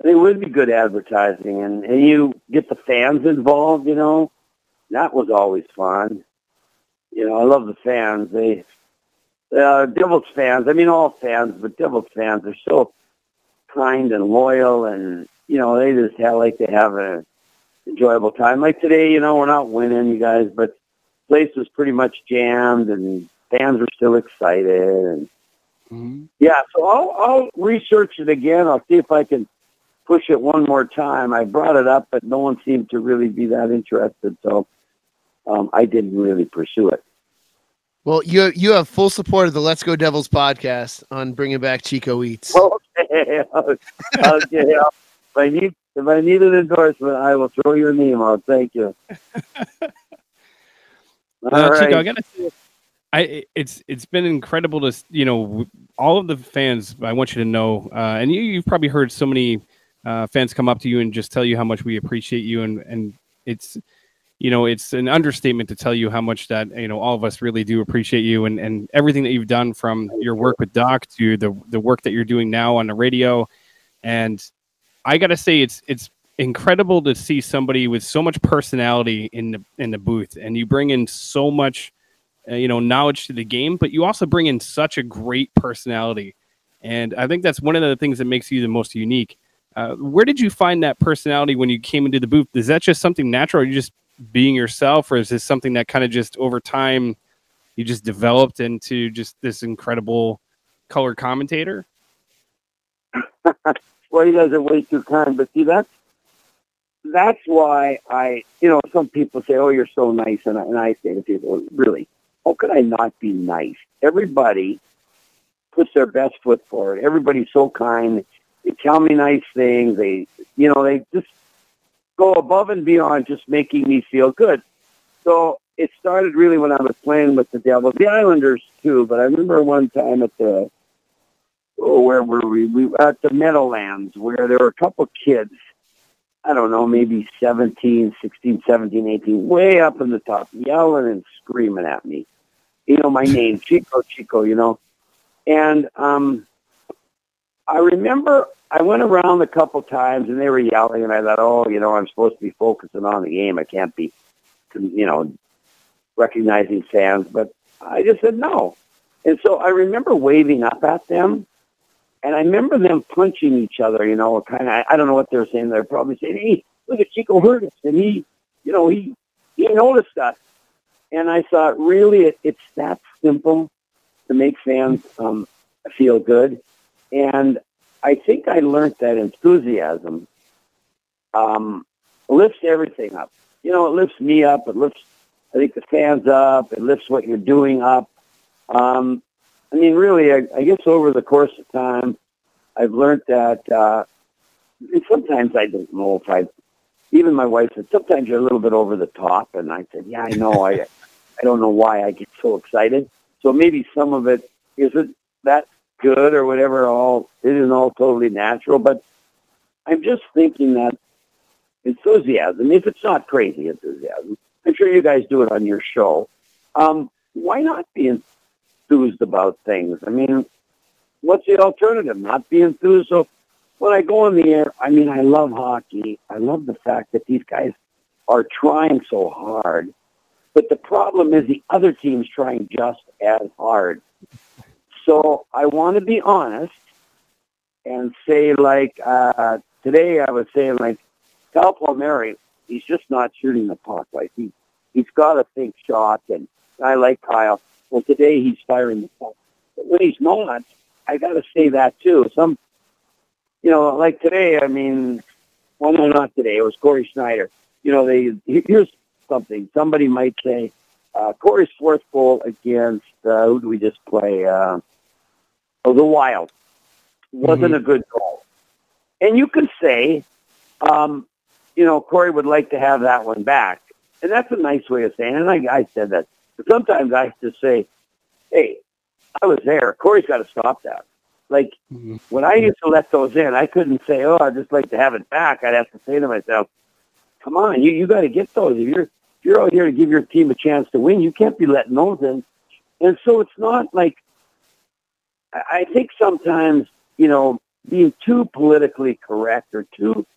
good advertising, and you get the fans involved. That was always fun. I love the fans. Devils fans, I mean all fans, but Devils fans are so kind and loyal, and they just like to have an enjoyable time. Like today, we're not winning, you guys, but the place was pretty much jammed, and fans were still excited. And yeah, so I'll research it again. I'll see if I can push it one more time. I brought it up, but no one seemed to really be that interested, so I didn't really pursue it. Well, you have full support of the Let's Go Devils podcast on bringing back Chico Eats. Okay. If I need an endorsement, I will throw your name out. Thank you. Chico, I gotta say, it's been incredible to all of the fans. I want you to know, and you've probably heard so many fans come up to you and just tell you how much we appreciate you, and it's. It's an understatement to tell you how much that, all of us really do appreciate you and everything that you've done, from your work with Doc to the work that you're doing now on the radio. And I got to say, it's incredible to see somebody with so much personality in the booth, and you bring in so much, knowledge to the game, but you also bring in such a great personality. And I think that's one of the things that makes you the most unique. Where did you find that personality when you came into the booth? Is that just something natural, or you just being yourself, or is this something that kind of just over time you just developed into just this incredible color commentator? Well, you guys are way too kind, but see, that's why some people say, oh, you're so nice, and I say to people, really, how could I not be nice? Everybody puts their best foot forward. Everybody's so kind. They tell me nice things. They just go above and beyond, just making me feel good. So it started really when I was playing with the Devils, the Islanders too. But I remember one time at where were we? We were at the Meadowlands, where there were a couple kids, I don't know, maybe 16, 17, 18, way up in the top, yelling and screaming at me. My name, Chico, And I remember I went around a couple times, and they were yelling, and I thought, I'm supposed to be focusing on the game. I can't be, recognizing fans. But I just said no. And so I remember waving up at them, and I remember them punching each other, kind of, I don't know what they were saying. They're probably saying, hey, look at Chico hurt us, and he noticed us. And I thought, really, it's that simple to make fans feel good. And I think I learned that enthusiasm lifts everything up. It lifts me up. It lifts, I think, the fans up. It lifts what you're doing up. Really, I guess over the course of time, I've learned that and sometimes I don't know if even my wife said, sometimes you're a little bit over the top. And I said, yeah, I know. I don't know why I get so excited. So maybe some of it isn't that good or whatever. It isn't all totally natural, but I'm just thinking that enthusiasm, if it's not crazy enthusiasm, I'm sure you guys do it on your show. Why not be enthused about things? What's the alternative? Not be enthused. So when I go on the air, I love hockey. I love the fact that these guys are trying so hard, but the problem is the other team's trying just as hard. So I want to be honest and say, today I was saying, Cal Palmieri, he's just not shooting the puck. He's got a think shot, and I like Kyle. Well, today he's firing the puck. But when he's not, I got to say that too. Like today, well, no, not today. It was Corey Schneider. Here's something. Somebody might say, Corey's fourth goal against, who do we just play? The Wild wasn't a good goal. And you can say, Corey would like to have that one back. And that's a nice way of saying it. And I said that. But sometimes I just say, hey, I was there. Corey's got to stop that. When I used to let those in, I couldn't say, I'd just like to have it back. I'd have to say to myself, come on, you got to get those. If you're out here to give your team a chance to win, you can't be letting those in. And so it's not I think sometimes, being too politically correct or too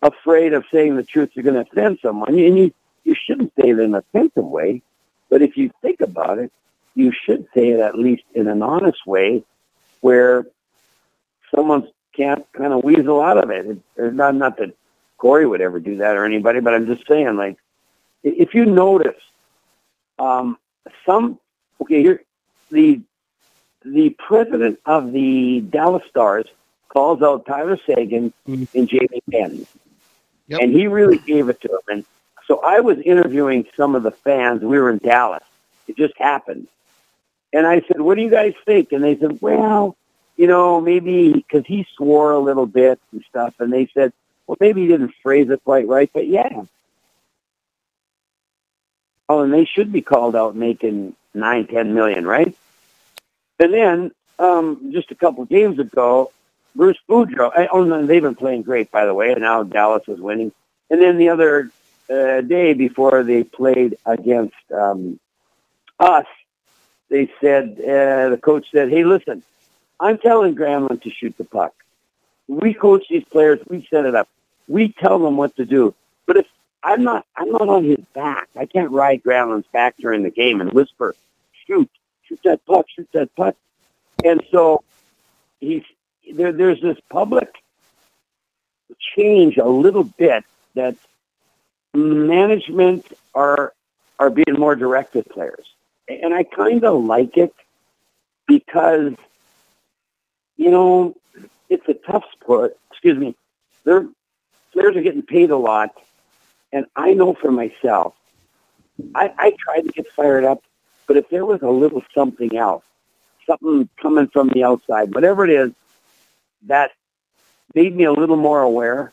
afraid of saying the truth, you're going to offend someone. And you shouldn't say it in an offensive way. But if you think about it, you should say it at least in an honest way where someone can't kind of weasel out of it. Not that Corey would ever do that or anybody, but I'm just saying, like, if you notice, here, the president of the Dallas Stars calls out Tyler Seguin and Jamie Benn. Yep. And he really gave it to him. And so I was interviewing some of the fans. We were in Dallas. It just happened. And I said, what do you guys think? And they said, well, maybe because he swore a little bit and stuff. And they said, well, maybe he didn't phrase it quite right. But yeah. Oh, and they should be called out making $9-10 million, right? And then just a couple of games ago, Bruce Boudreau, they've been playing great, by the way, and now Dallas is winning. And then the other day before they played against us, they said, the coach said, hey, listen, I'm telling Granlund to shoot the puck. We coach these players. We set it up. We tell them what to do. But if I'm not on his back, I can't ride Granlund's back during the game and whisper, shoot that puck. And so there's this public change a little bit that management are being more direct with players. And I kind of like it because, it's a tough sport. Excuse me. Players are getting paid a lot. And I know for myself, I try to get fired up, but if there was a little something else, something coming from the outside, whatever it is, that made me a little more aware,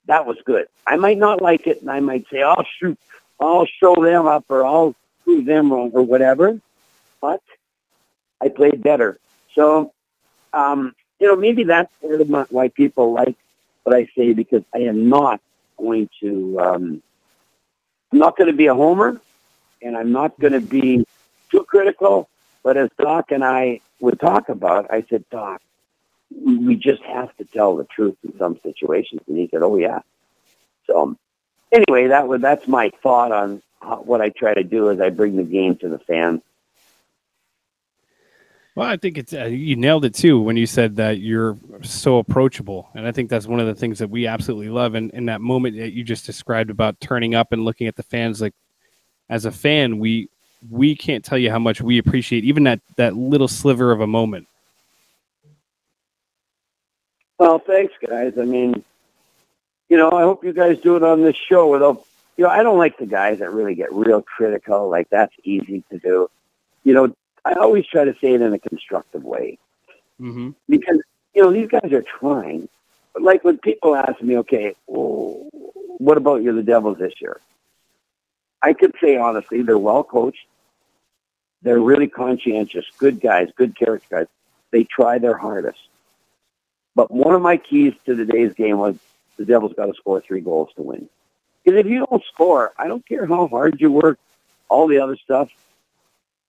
that was good. I might not like it, and I might say, oh, shoot, I'll show them up, or I'll prove them wrong, or whatever, but I played better. So, maybe that's part of why people like what I say, because I am not going to, I'm not going to be a homer, and I'm not going to be too critical, but as Doc and I would talk about, I said, Doc, we just have to tell the truth in some situations. And he said, oh, yeah. So anyway, that's my thought on what I try to do as I bring the game to the fans. Well, I think it's you nailed it, too, when you said that you're so approachable. And I think that's one of the things that we absolutely love. And in that moment that you just described about turning up and looking at the fans, like as a fan, we can't tell you how much we appreciate even that little sliver of a moment. Well, thanks, guys. I mean, I hope you guys do it on this show without, I don't like the guys that really get real critical. Like, that's easy to do. I always try to say it in a constructive way. Mm-hmm. Because, these guys are trying. But, like, when people ask me, okay, well, what about the Devils this year? I could say, honestly, they're well coached. They're really conscientious, good guys, good character guys. They try their hardest. But one of my keys to today's game was the Devils got to score 3 goals to win. Because if you don't score, I don't care how hard you work, all the other stuff,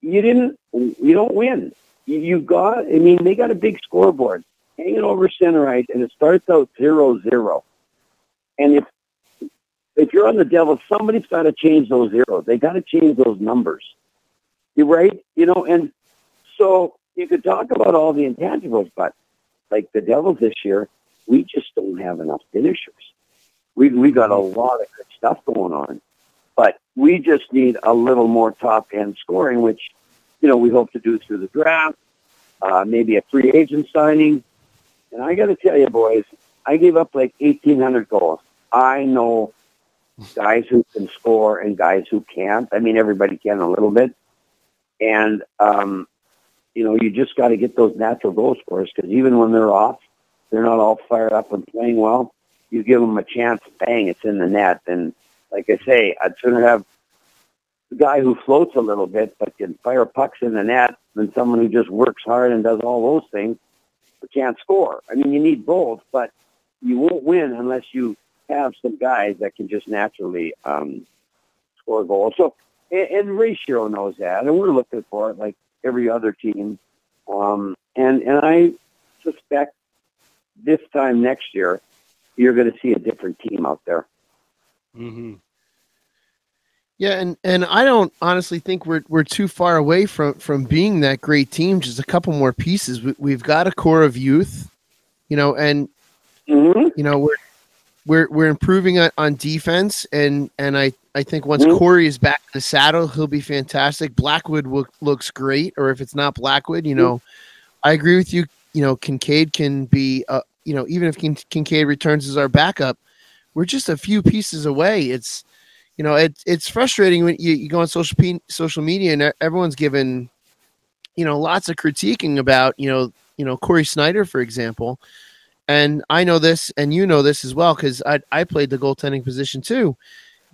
you don't win. They got a big scoreboard hanging over center ice, and it starts out 0-0. And if you're on the Devils, somebody's got to change those zeros. They got to change those numbers. You're right, and so you could talk about all the intangibles, but like the Devils this year, we just don't have enough finishers. We got a lot of good stuff going on, but we just need a little more top-end scoring, which, we hope to do through the draft, maybe a free agent signing. And I got to tell you, boys, I gave up like 1,800 goals. I know guys who can score and guys who can't. I mean, everybody can a little bit. And, you just got to get those natural goal scorers, because even when they're off, they're not all fired up and playing well. You give them a chance, bang, it's in the net. And like I say, I'd sooner have the guy who floats a little bit but can fire pucks in the net than someone who just works hard and does all those things but can't score. I mean, you need both, but you won't win unless you have some guys that can just naturally score goals. So, and Ratio knows that, and we're looking for it like every other team. And I suspect this time next year, you're going to see a different team out there. Mm-hmm. Yeah, and I don't honestly think we're too far away from being that great team. Just a couple more pieces. We've got a core of youth, and we're improving on defense, and I think once Corey is back in the saddle, he'll be fantastic. Blackwood looks great, or if it's not Blackwood, I agree with you. Kincaid can be, even if Kincaid returns as our backup, we're just a few pieces away. It's frustrating when you go on social media and everyone's given, lots of critiquing about, Corey Snyder, for example. And I know this, and you know this as well, because I played the goaltending position too.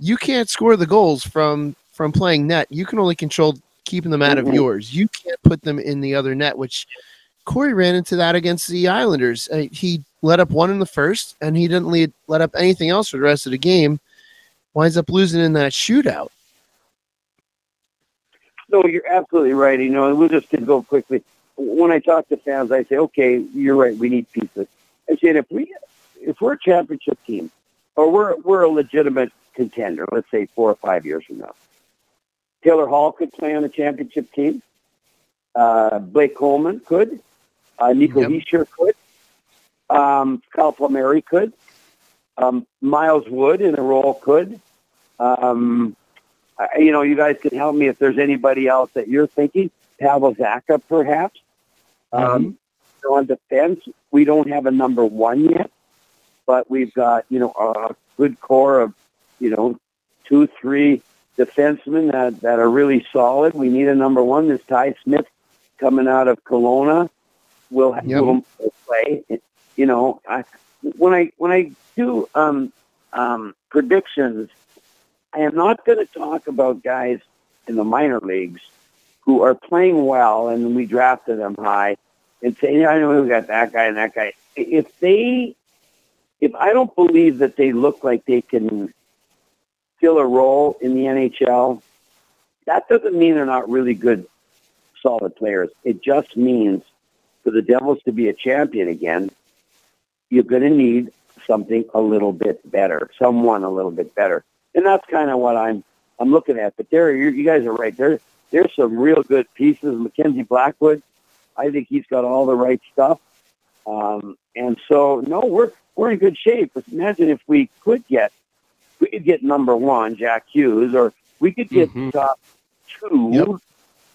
You can't score the goals from playing net. You can only control keeping them out of yours. You can't put them in the other net, which Corey ran into that against the Islanders. He let up one in the first, and he didn't let up anything else for the rest of the game. Winds up losing in that shootout. No, you're absolutely right. And we'll just go quickly. When I talk to fans, I say, okay, you're right. We need pieces. I said, if we're a championship team, or we're a legitimate contender, let's say 4 or 5 years from now, Taylor Hall could play on a championship team. Blake Coleman could. Nico Hischier could. Kyle Palmieri could. Miles Wood in a role could. You guys can help me if there's anybody else that you're thinking. Pavel Zacha, perhaps. On defense, we don't have a number one yet, but we've got, a good core of, 2-3 defensemen that are really solid. We need a number one. This Ty Smith coming out of Kelowna will play. When I do predictions, I am not going to talk about guys in the minor leagues who are playing well and we drafted them high and say, I know we got that guy and that guy. If I don't believe that they look like they can fill a role in the NHL, that doesn't mean they're not really good, solid players. It just means for the Devils to be a champion again, you're going to need something a little bit better, someone a little bit better. And that's kind of what I'm looking at. But you guys are right. There's some real good pieces. Mackenzie Blackwood, I think he's got all the right stuff. And so, no, we're in good shape. Imagine if we could get number one, Jack Hughes, or we could get top 2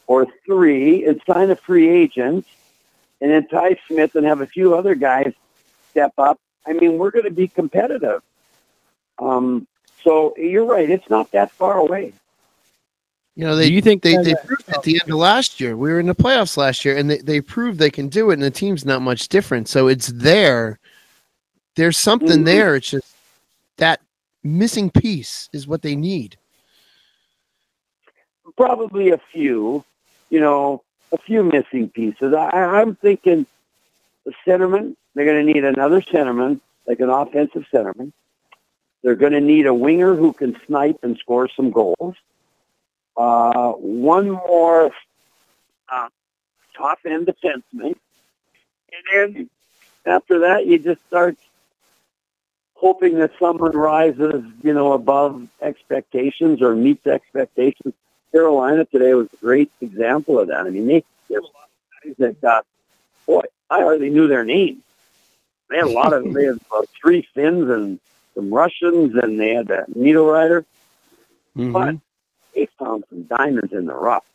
or 3 and sign a free agent, and then Ty Smith and have a few other guys step up. I mean, we're going to be competitive. So you're right. It's not that far away. Do you think they proved at the end of last year? We were in the playoffs last year, and they proved they can do it, and the team's not much different. So it's there. There's something there. It's just that missing piece is what they need. Probably a few missing pieces. I'm thinking the centerman, they're going to need another centerman, like an offensive centerman. They're going to need a winger who can snipe and score some goals. One more top-end defenseman. And then after that, you just start hoping that someone rises, above expectations or meets expectations. Carolina today was a great example of that. I mean, there's a lot of guys that got, I hardly knew their names. They had they had about 3 Finns and some Russians, and they had that needle rider. But they found some diamonds in the rough.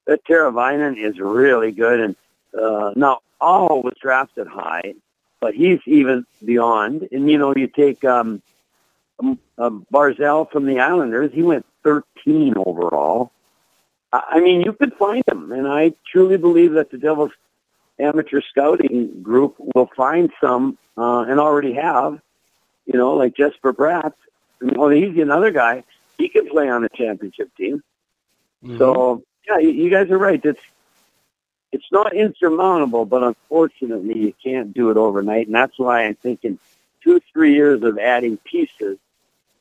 That Teravainen is really good. And now, Aho was drafted high, but he's even beyond. And, you take Barzal from the Islanders. He went 13 overall. I mean, you could find him. And I truly believe that the Devils amateur scouting group will find some and already have, like Jesper Bratt. He's another guy. He can play on a championship team. So, yeah, you guys are right. It's not insurmountable, but unfortunately you can't do it overnight. And that's why I'm thinking 2-3 years of adding pieces.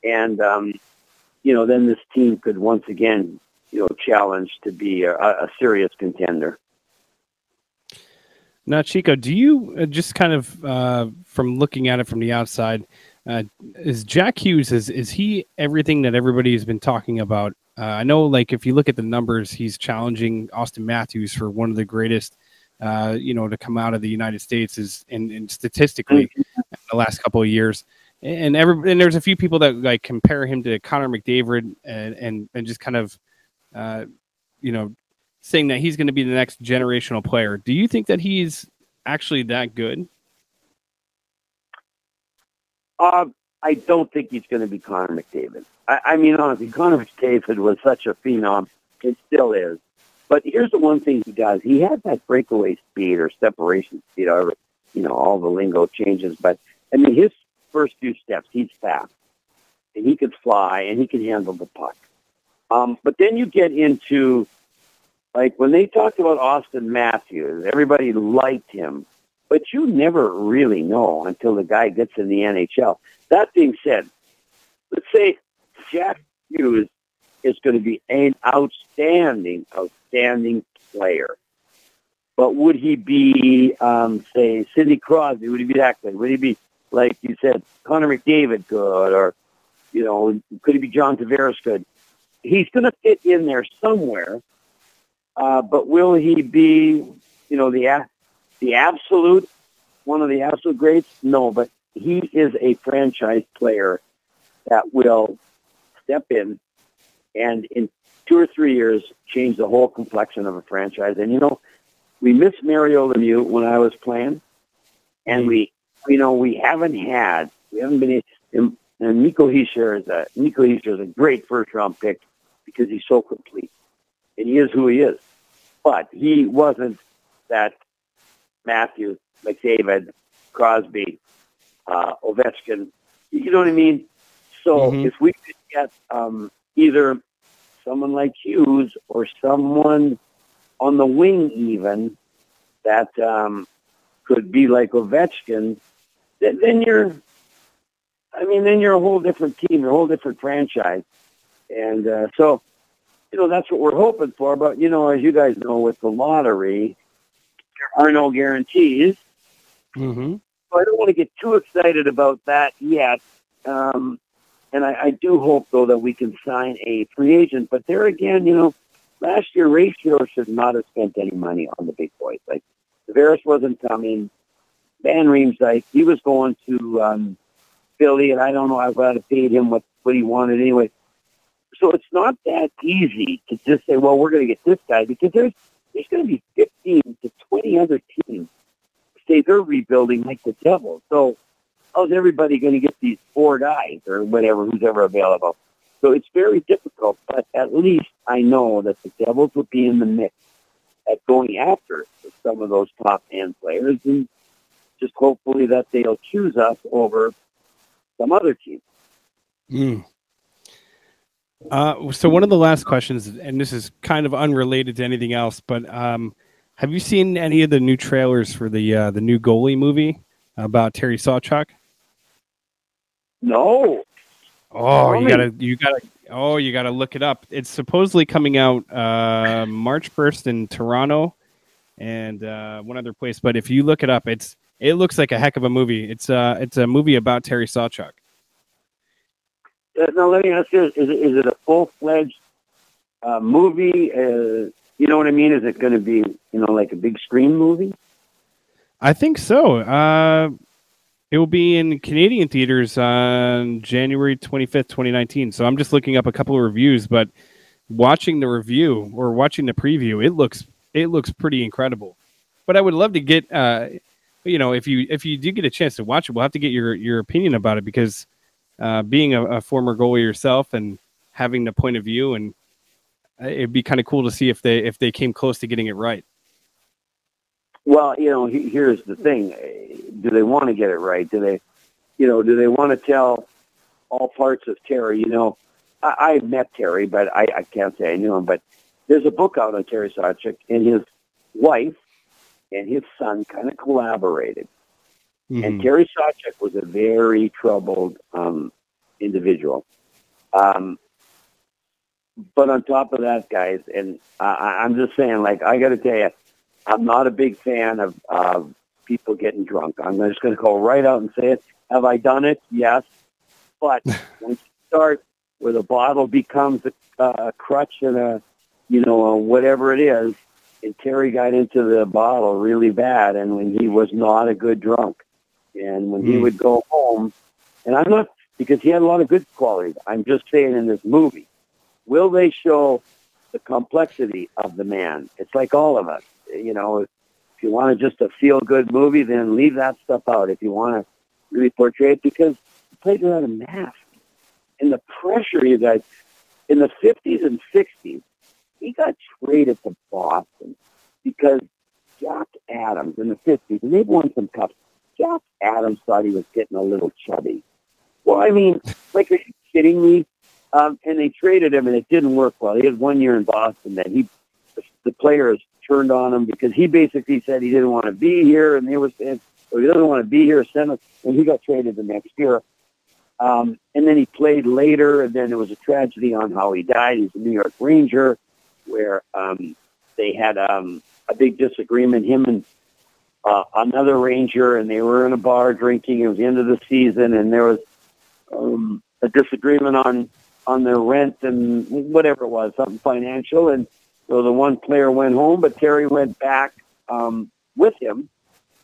And, then this team could once again, challenge to be a serious contender. Now, Chico, do you just kind of, from looking at it from the outside, Is Jack Hughes, is he everything that everybody has been talking about? I know, like, if you look at the numbers, he's challenging Austin Matthews for one of the greatest, to come out of the United States and statistically in the last couple of years. And there's a few people that like compare him to Connor McDavid and just kind of, saying that he's going to be the next generational player. Do you think that he's actually that good? I don't think he's going to be Connor McDavid. I mean, honestly, Connor McDavid was such a phenom. It still is. But here's the one thing he does. He has that breakaway speed or separation speed, however, all the lingo changes. But, I mean, his first few steps, he's fast. And he could fly, and he can handle the puck. But then you get into, like, when they talked about Austin Matthews, everybody liked him. But you never really know until the guy gets in the NHL. That being said, let's say Jack Hughes is going to be an outstanding player. But would he be, say, Sidney Crosby? Would he be that good? Would he be, like you said, Connor McDavid good? Or, could he be John Tavares good? He's going to fit in there somewhere. But will he be, the absolute, one of the absolute greats? No, but he is a franchise player that will step in and in 2 or 3 years change the whole complexion of a franchise. And, we missed Mario Lemieux when I was playing, and we haven't been, and Nico Hischier is a great first-round pick because he's so complete, and he is who he is. But he wasn't that Matthews, McDavid, Crosby, Ovechkin. You know what I mean? So if we could get either someone like Hughes or someone on the wing even that could be like Ovechkin, then you're a whole different team, you're a whole different franchise. And so, that's what we're hoping for. But, as you guys know, with the lottery, there are no guarantees. Mm-hmm. So I don't want to get too excited about that yet. And I do hope, though, that we can sign a free agent. But there again, last year, Resch should not have spent any money on the big boys. Like, Tavares wasn't coming. Van Riemsdyk, he was going to Philly, and I don't know, I would have paid him what he wanted anyway. So it's not that easy to just say, well, we're going to get this guy, because there's going to be 15 to 20 other teams say they're rebuilding like the Devils. So how's everybody going to get these 4 guys or whatever, who's ever available? So it's very difficult, but at least I know that the Devils will be in the mix at going after some of those top-end players, and just hopefully that they'll choose us over some other team. So one of the last questions, and this is kind of unrelated to anything else, but have you seen any of the new trailers for the new goalie movie about Terry Sawchuk? No. Oh, you gotta look it up. It's supposedly coming out March 1st in Toronto and one other place. But if you look it up, it looks like a heck of a movie. It's a movie about Terry Sawchuk. Now let me ask you: is it a full-fledged movie? You know what I mean? Is it going to be like a big screen movie? I think so. It will be in Canadian theaters on January 25th, 2019. So I'm just looking up a couple of reviews, but watching the review or watching the preview, it looks pretty incredible. But I would love to get, if you do get a chance to watch it, we'll have to get your opinion about it, because being a former goalie yourself and having the point of view, and it'd be kind of cool to see if they came close to getting it right. Well, here's the thing. Do they want to get it right? Do they want to tell all parts of Terry? I met Terry, but I can't say I knew him. But there's a book out on Terry Sawchuk, and his wife and his son kind of collaborated. Mm-hmm. And Terry Sawchuk was a very troubled individual. But on top of that, guys, and I'm just saying, like, I got to tell you, I'm not a big fan of people getting drunk. I'm just going to go right out and say it. Have I done it? Yes. But once you start where the bottle becomes a crutch and a whatever it is, and Terry got into the bottle really bad, and when he was not a good drunk. And when he would go home, and I'm not, because he had a lot of good qualities. I'm just saying in this movie, will they show the complexity of the man? It's like all of us. If you want just a feel-good movie, then leave that stuff out. If you want to really portray it, because he played without a mask. And the pressure you guys, in the 50s and 60s, he got traded to Boston because Jack Adams in the 50s, and they've won some cups, Jack Adams thought he was getting a little chubby. Well, I mean, like, are you kidding me? And they traded him, and it didn't work well. He had 1 year in Boston. Then the players turned on him because he basically said he didn't want to be here, and they were saying, well, he doesn't want to be here, send him. And he got traded the next year. And then he played later, and then there was a tragedy on how he died. He's a New York Ranger, where they had a big disagreement, him and another Ranger, and they were in a bar drinking. It was the end of the season, and there was a disagreement on their rent and whatever it was, something financial. And so the one player went home, but Terry went back with him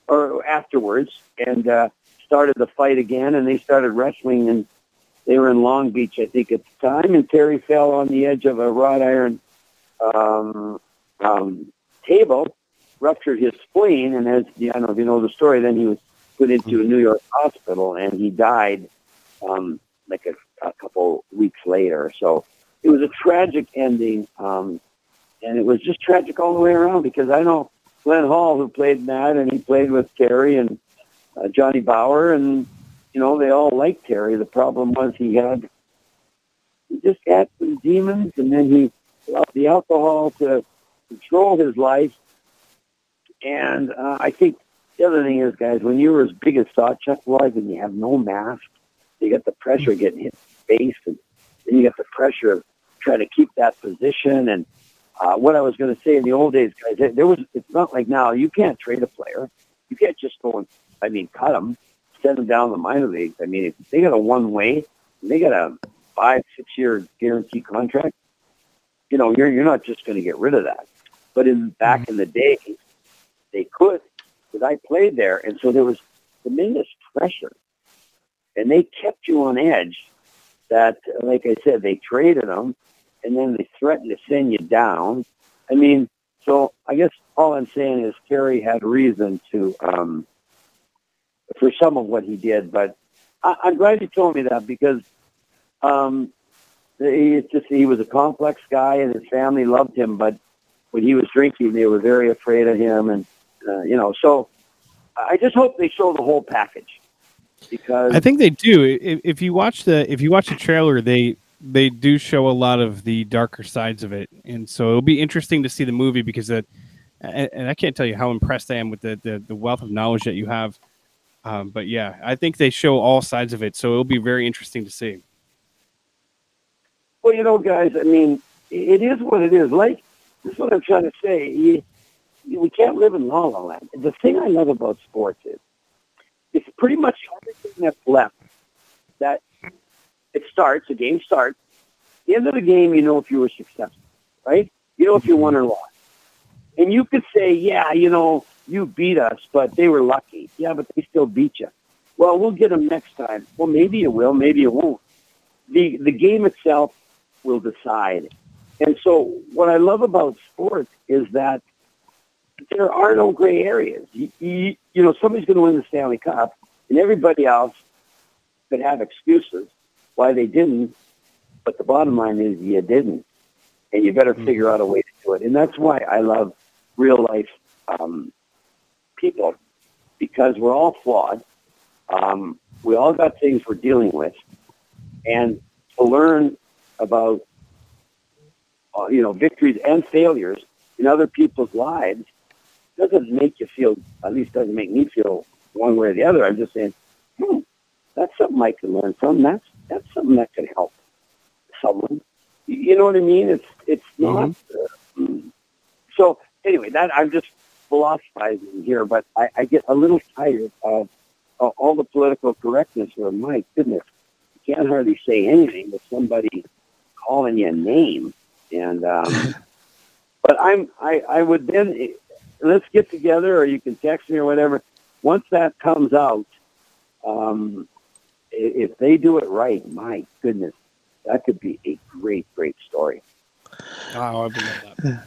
or afterwards and started the fight again, and they started wrestling, and they were in Long Beach, I think, at the time, and Terry fell on the edge of a wrought iron table, ruptured his spleen, and as I don't know if you know the story, then he was put into a New York hospital, and he died like a couple weeks later. So it was a tragic ending, and it was just tragic all the way around, because I know Glenn Hall, who played Matt, and he played with Terry and Johnny Bauer, and they all liked Terry. The problem was he just had some demons, and then he allowed the alcohol to control his life. And I think the other thing is, guys, when you were as big as Sawchuck was and you have no mask, you got the pressure of getting hit in the face, and then you got the pressure of trying to keep that position. And what I was going to say, in the old days, guys, it's not like now. You can't trade a player. You can't just go and, cut them, send them down the minor leagues. I mean, if they got a one-way, they got a 5-6 year guarantee contract, you're not just going to get rid of that. But back in the day, they could, because I played there, and so there was tremendous pressure, and they kept you on edge. That, like I said, they traded them, and then they threatened to send you down. I mean, so I guess all I'm saying is Terry had reason to for some of what he did, but I'm glad you told me that, because he was a complex guy, and his family loved him, but when he was drinking, they were very afraid of him, and so I just hope they show the whole package, because I think they do. If you watch the trailer, they do show a lot of the darker sides of it, and so it'll be interesting to see the movie, because and I can't tell you how impressed I am with the wealth of knowledge that you have. But yeah, I think they show all sides of it, so it'll be very interesting to see. Well, guys, I mean, it is what it is. Like, this is what I'm trying to say. We can't live in La La Land. The thing I love about sports is it's pretty much everything that's left. That the game starts. At the end of the game, if you were successful, right? If you won or lost. And you could say, yeah, you beat us, but they were lucky. Yeah, but they still beat you. Well, we'll get them next time. Well, maybe you will, maybe you won't. The game itself will decide. And so what I love about sports is that there are no gray areas. Somebody's going to win the Stanley Cup, and everybody else could have excuses why they didn't, but the bottom line is you didn't, and you better figure out a way to do it. And that's why I love real life people, because we're all flawed. We all got things we're dealing with, and to learn about victories and failures in other people's lives doesn't make you feel, at least doesn't make me feel one way or the other. I'm just saying, that's something I can learn from. That's something that can help someone. You know what I mean? It's not. So anyway, that I'm just philosophizing here, but I get a little tired of all the political correctness where, my goodness, you can't hardly say anything with somebody calling you a name. And but I would then, let's get together, or you can text me or whatever. Once that comes out, if they do it right, my goodness, that could be a great, great story. Oh, I would love that.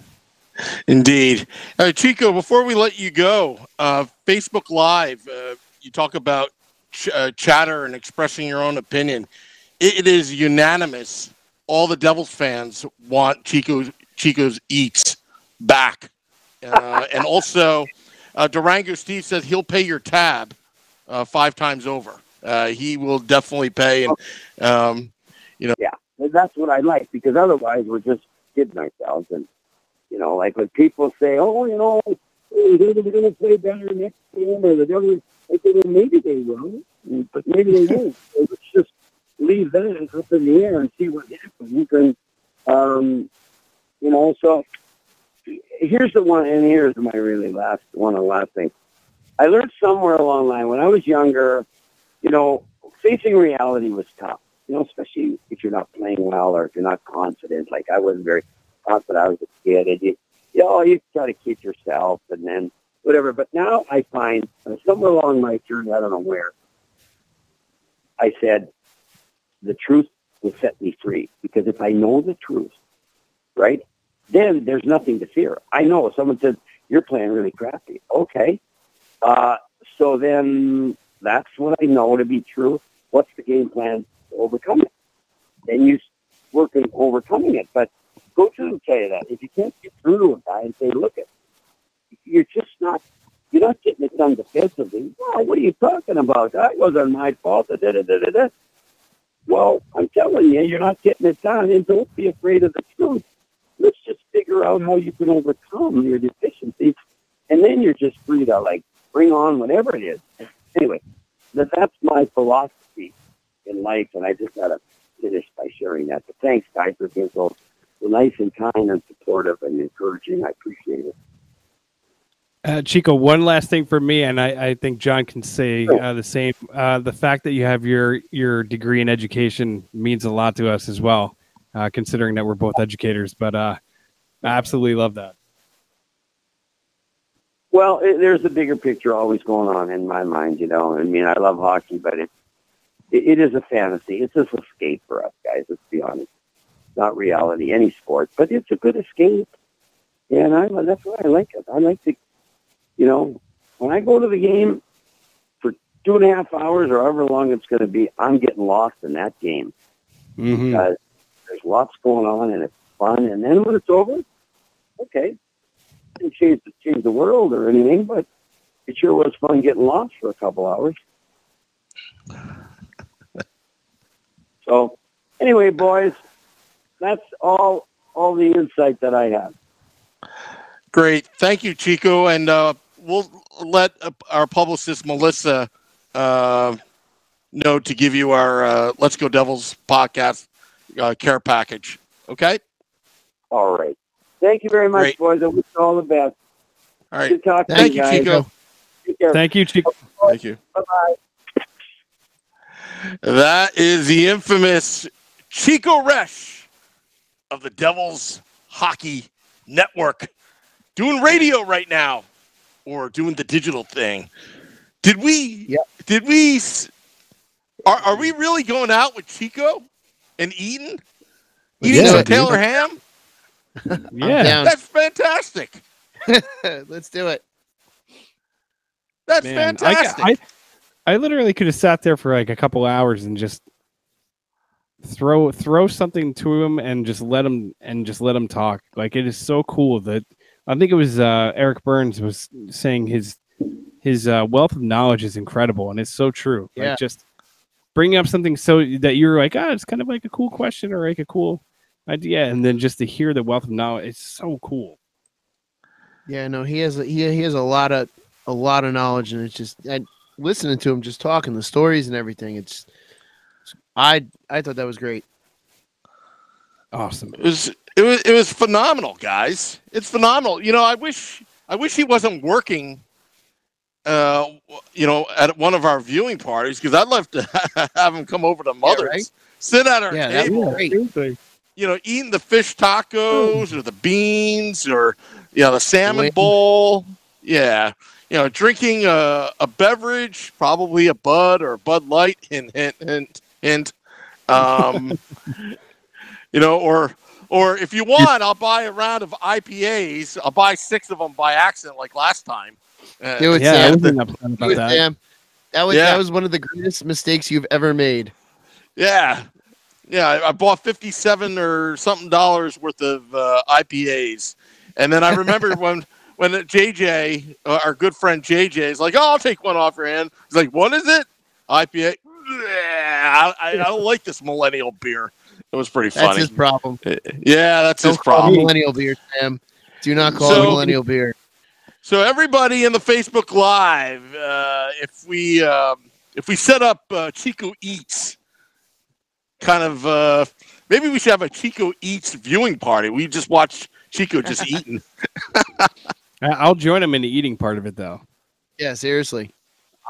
Indeed. Chico, before we let you go, Facebook Live, you talk about chatter and expressing your own opinion. It is unanimous. All the Devils fans want Chico's eats back. And also, Durango Steve says he'll pay your tab 5 times over. He will definitely pay. And, Yeah, that's what I like, because otherwise we're just kidding ourselves. And, like when people say, oh, we're going to play better next game, or the Devils, I say, well, maybe they will, but maybe they won't. So let's just leave that up in the air and see what happens. And, so here's the one, and here's my really last thing. I learned somewhere along the line when I was younger, facing reality was tough, especially if you're not playing well or if you're not confident. Like I wasn't very confident. I was a kid, and you try to kid yourself and then whatever. But now I find somewhere along my journey, I don't know where, I said, the truth will set me free. Because if I know the truth, right, then there's nothing to fear. I know someone said, you're playing really crappy. Okay. So then that's what I know to be true. What's the game plan to overcome it? Then you work on overcoming it. But go to them and tell you that. If you can't get through to a guy and say, look, you're not getting it done defensively. Well, what are you talking about? That wasn't my fault. Well, I'm telling you, you're not getting it done, and don't be afraid of the truth. Let's just figure out how you can overcome your deficiencies, and then you're just free to, bring on whatever it is. Anyway, that's my philosophy in life, and I just got to finish by sharing that. But thanks, guys, for being so nice and kind and supportive and encouraging. I appreciate it. Chico, one last thing for me, and I think John can say the same. The fact that you have your degree in education means a lot to us as well, considering that we're both educators. But I absolutely love that. Well, there's a bigger picture always going on in my mind, I mean, I love hockey, but it is a fantasy. It's just an escape for us, guys, let's be honest. It's not reality, any sport, but it's a good escape. And that's why I like it. I like to, when I go to the game for 2.5 hours or however long it's going to be, I'm getting lost in that game. Mm-hmm. Because there's lots going on and it's fun. And then when it's over, okay, didn't change the world or anything, but it sure was fun getting lost for a couple hours. So anyway, boys, that's all the insight that I have. Great. Thank you, Chico. And we'll let our publicist, Melissa, know to give you our Let's Go Devils podcast care package. Okay? All right. Thank you very much, Great. boys. I wish you all the best. All right. Good talking Thank to you, guys. Chico. Take care. Thank you, Chico. Thank you. Bye-bye. That is the infamous Chico Resch of the Devils Hockey Network, doing radio right now, or doing the digital thing. Did we? Are we really going out with Chico and eating some Taylor ham? Yeah, that's fantastic. Let's do it. That's fantastic. I literally could have sat there for like a couple hours and just throw something to him and just let him talk. Like, it is so cool that I think it was Eric Burns was saying his wealth of knowledge is incredible, and it's so true. Yeah. Like, just bringing up something so that you're like, it's kind of like a cool question or like a cool idea, and then just to hear the wealth of knowledge, it's so cool. Yeah, no, he has a lot of knowledge, and it's just listening to him just talking the stories and everything. I thought that was great. Awesome. It was phenomenal, guys. It's phenomenal. I wish I wish he wasn't working, at one of our viewing parties, because I'd love to have him come over to Mother's, right? sit at our Yeah, that'd be table, great. Eating the fish tacos or the beans or the salmon bowl. Yeah, drinking a beverage, probably a Bud or a Bud Light, hint, hint, hint, hint. Or if you want, I'll buy a round of IPAs. I'll buy 6 of them by accident, like last time. Do it, Yeah, I Sam. wasn't upset about that. Sam. That was one of the greatest mistakes you've ever made. Yeah. Yeah, I bought $57 or something worth of IPAs. And then I remember when JJ, our good friend JJ, is like, "Oh, I'll take one off your hand." He's like, "What is it?" IPA. I don't like this millennial beer. It was pretty funny. That's his problem. Yeah, that's his Don't call it problem. millennial beer, Sam. Do not call it millennial beer. So everybody in the Facebook Live, if we set up Chico Eats, kind of maybe we should have a Chico Eats viewing party. We just watch Chico just eating. I'll join him in the eating part of it, though. Yeah, seriously.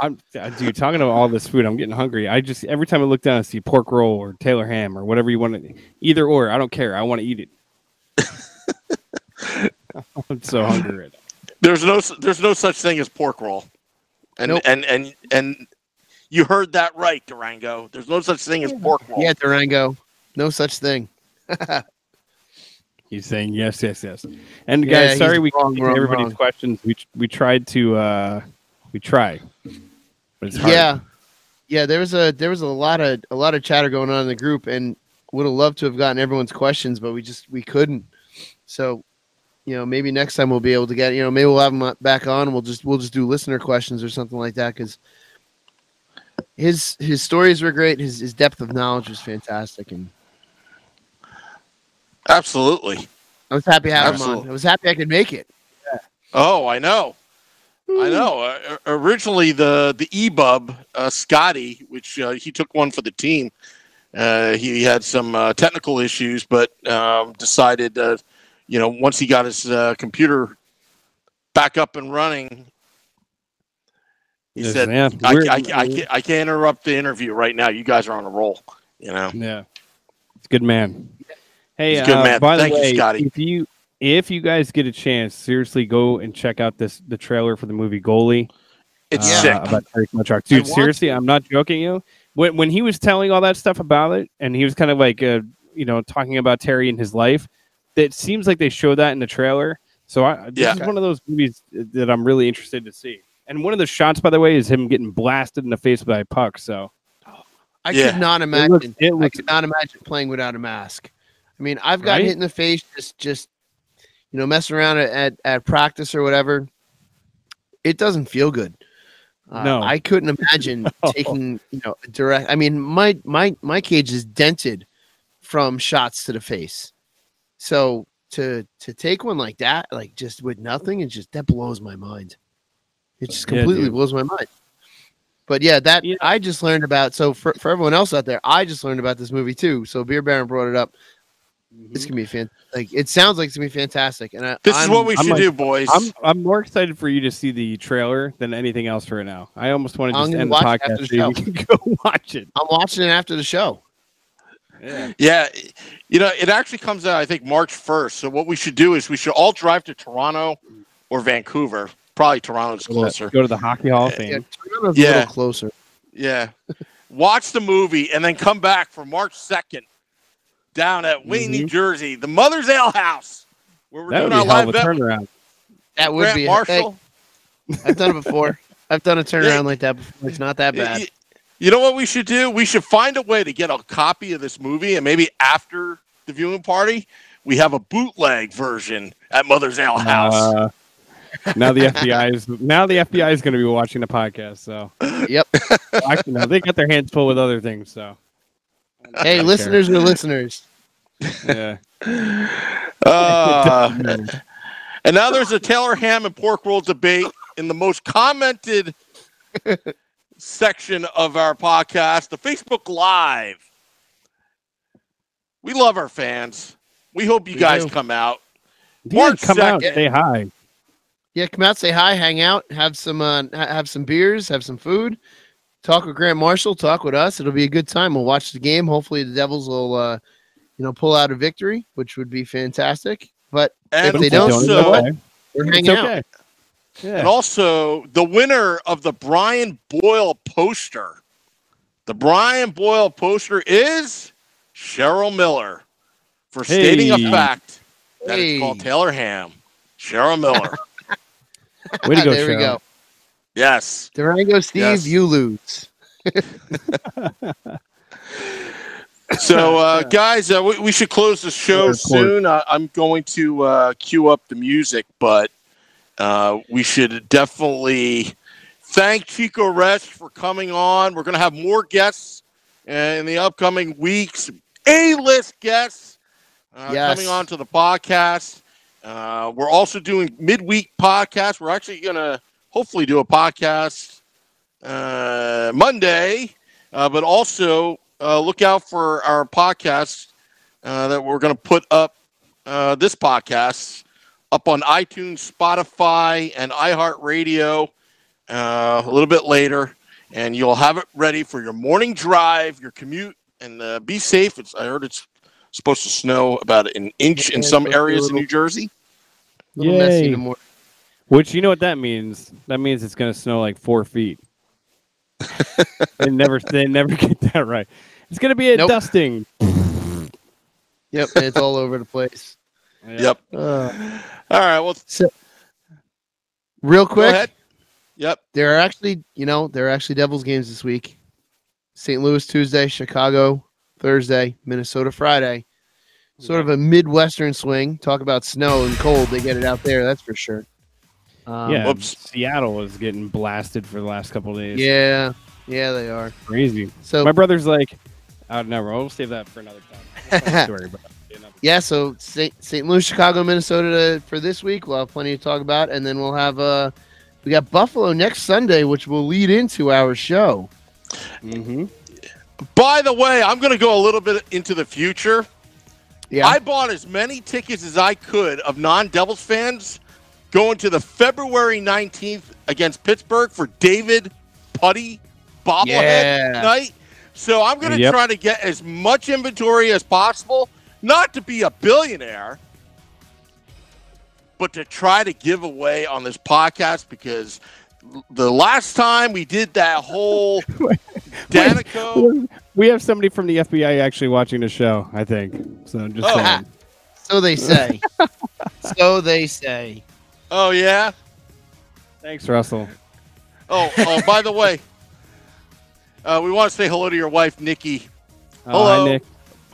Dude, talking about all this food, I'm getting hungry. Every time I look down, I see pork roll or Taylor ham or whatever you want to, either or. I don't care. I want to eat it. I'm so hungry right now. There's no such thing as pork roll, and Nope. and you heard that right, Durango. There's no such thing as pork roll. Yeah, Durango. No such thing. He's saying yes. And Yeah, guys, sorry he's we wrong, couldn't get wrong, everybody's wrong. questions. We tried to but it's hard. Yeah. There was a lot of chatter going on in the group, and would have loved to have gotten everyone's questions, but we couldn't. So, maybe next time we'll be able to get. Maybe we'll have him back on. And we'll just do listener questions or something like that, because his stories were great. His depth of knowledge was fantastic, and Absolutely. I was happy having him on. I was happy I could make it. Oh, I know. Originally, the E-Bub, Scotty, which he took one for the team, he had some technical issues, but decided, once he got his computer back up and running, he said, I can't interrupt the interview right now. You guys are on a roll, Yeah. It's a good man. Hey, He's a good man. by Thank the way, you, Scotty. if you guys get a chance, seriously go and check out the trailer for the movie Goalie. It's sick. About Terry Smochak. Dude, seriously, I'm not joking you. When he was telling all that stuff about it, and he was kind of like, talking about Terry and his life, it seems like they show that in the trailer. So this is one of those movies that I'm really interested to see. And one of the shots, by the way, is him getting blasted in the face by a puck. So I could not imagine. I could not imagine playing without a mask. I mean, I've gotten hit in the face just messing around at practice or whatever. It doesn't feel good. No, I couldn't imagine taking direct. I mean, my cage is dented from shots to the face. So to take one like that, like just with nothing, that blows my mind. It just completely blows my mind. But I just learned about. So for everyone else out there, I just learned about this movie too. So Beer Baron brought it up. It's gonna be it sounds like it's gonna be fantastic. And this is what we should do, boys. I'm more excited for you to see the trailer than anything else right now. I almost want to just end the podcast so you can go watch it. I'm watching it after the show. Yeah, it actually comes out, I think, March 1st. So what we should do is we should all drive to Toronto or Vancouver. Probably Toronto's closer. Go to the Hockey Hall of Fame. Yeah, Toronto's a little closer. Yeah. Watch the movie and then come back for March 2nd down at Wayne, New Jersey, the Mother's Ale House, where we're doing our live turnaround. That would be Marshall. I've done it before. I've done a turnaround like that before. It's not that bad. You know what we should do? We should find a way to get a copy of this movie, and maybe after the viewing party, we have a bootleg version at Mother's Ale House. Now the FBI is going to be watching the podcast. So yep. Actually, no, they got their hands full with other things. So hey, listeners are listeners. Yeah. And now there's a Taylor ham and pork roll debate in the most commented section of our podcast, the Facebook Live. We love our fans. We hope you guys come out. March 2nd. Out, say hi. Yeah, come out, say hi, hang out, have some beers, have some food, talk with Grant Marshall, talk with us. It'll be a good time. We'll watch the game. Hopefully, the Devils will, pull out a victory, which would be fantastic. But And if they don't, we're hanging out. Yeah. And also, the winner of the Brian Boyle poster. The Brian Boyle poster is Cheryl Miller for stating a fact that it's called Taylor Ham. Cheryl Miller. Way to go, there Cheryl. we go. Yes. Durango Steve, Yes. you lose. So, guys, we should close the show soon. I'm going to cue up the music, but we should definitely thank Chico Resch for coming on. We're going to have more guests in the upcoming weeks. A-list guests coming on to the podcast. We're also doing midweek podcasts. We're actually going to hopefully do a podcast Monday, but also look out for our podcast that we're going to put up this podcast up on iTunes, Spotify, and iHeartRadio a little bit later, and you'll have it ready for your morning drive, your commute, and be safe. I heard it's supposed to snow about an inch in some areas in New Jersey. Little messy in the morning. Which, you know what that means? That means it's going to snow like 4 feet. they never get that right. It's going to be a dusting. Yep, and it's all over the place. Yep. All right. Well, real quick. Go ahead. Yep. There are actually Devils games this week. St. Louis Tuesday, Chicago Thursday, Minnesota Friday. Sort of a Midwestern swing. Talk about snow and cold. They get it out there, that's for sure. Seattle is getting blasted for the last couple of days. Yeah, they are. Crazy. So my brother's like, we'll save that for another time. Story, but yeah, so St. Louis, Chicago, Minnesota for this week. We'll have plenty to talk about. And then we'll have we got Buffalo next Sunday, which will lead into our show. Mm-hmm. By the way, I'm going to go a little bit into the future. Yeah. I bought as many tickets as I could of non-Devils fans going to the February 19th against Pittsburgh for David Putty bobblehead night. So I'm going to try to get as much inventory as possible, not to be a billionaire, but to try to give away on this podcast, because the last time we did that whole Danico. We have somebody from the FBI actually watching the show, I think. So just saying. So they say. So they say. Oh, yeah? Thanks, Russell. Oh, by the way, we want to say hello to your wife, Nikki. Hello. Hi, Nick.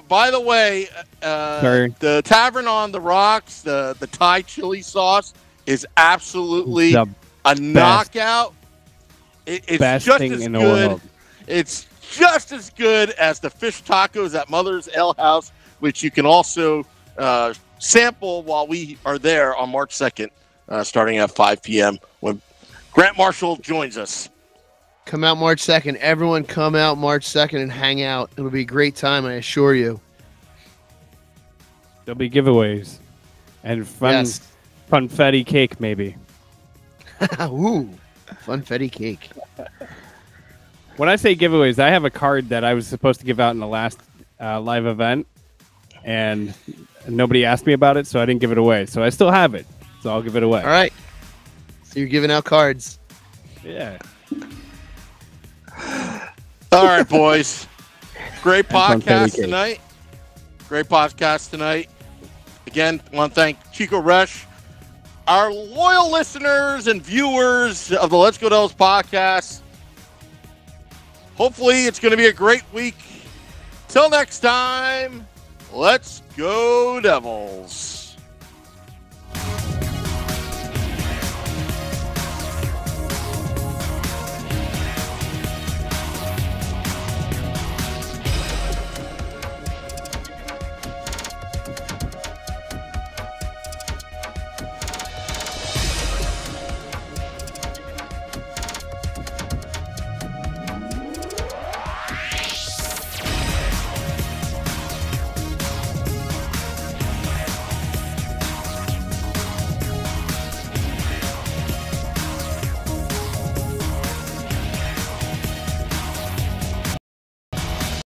By the way, the Tavern on the Rocks, the Thai chili sauce is absolutely a knockout. It's best just thing as in the good. world. It's just as good as the fish tacos at Mother's Ale House, which you can also sample while we are there on March 2nd, starting at 5 p.m. when Grant Marshall joins us. Come out March 2nd. Everyone come out March 2nd and hang out. It'll be a great time, I assure you. There'll be giveaways and funfetti cake, maybe. Ooh, funfetti cake. When I say giveaways, I have a card that I was supposed to give out in the last live event, and nobody asked me about it, so I didn't give it away. So I still have it, so I'll give it away. All right. So you're giving out cards. Yeah. All right, boys. Great podcast tonight. Great podcast tonight. Again, I want to thank Chico Resch, our loyal listeners and viewers of the Let's Go Devils podcast. Hopefully, it's going to be a great week. Till next time, let's go Devils.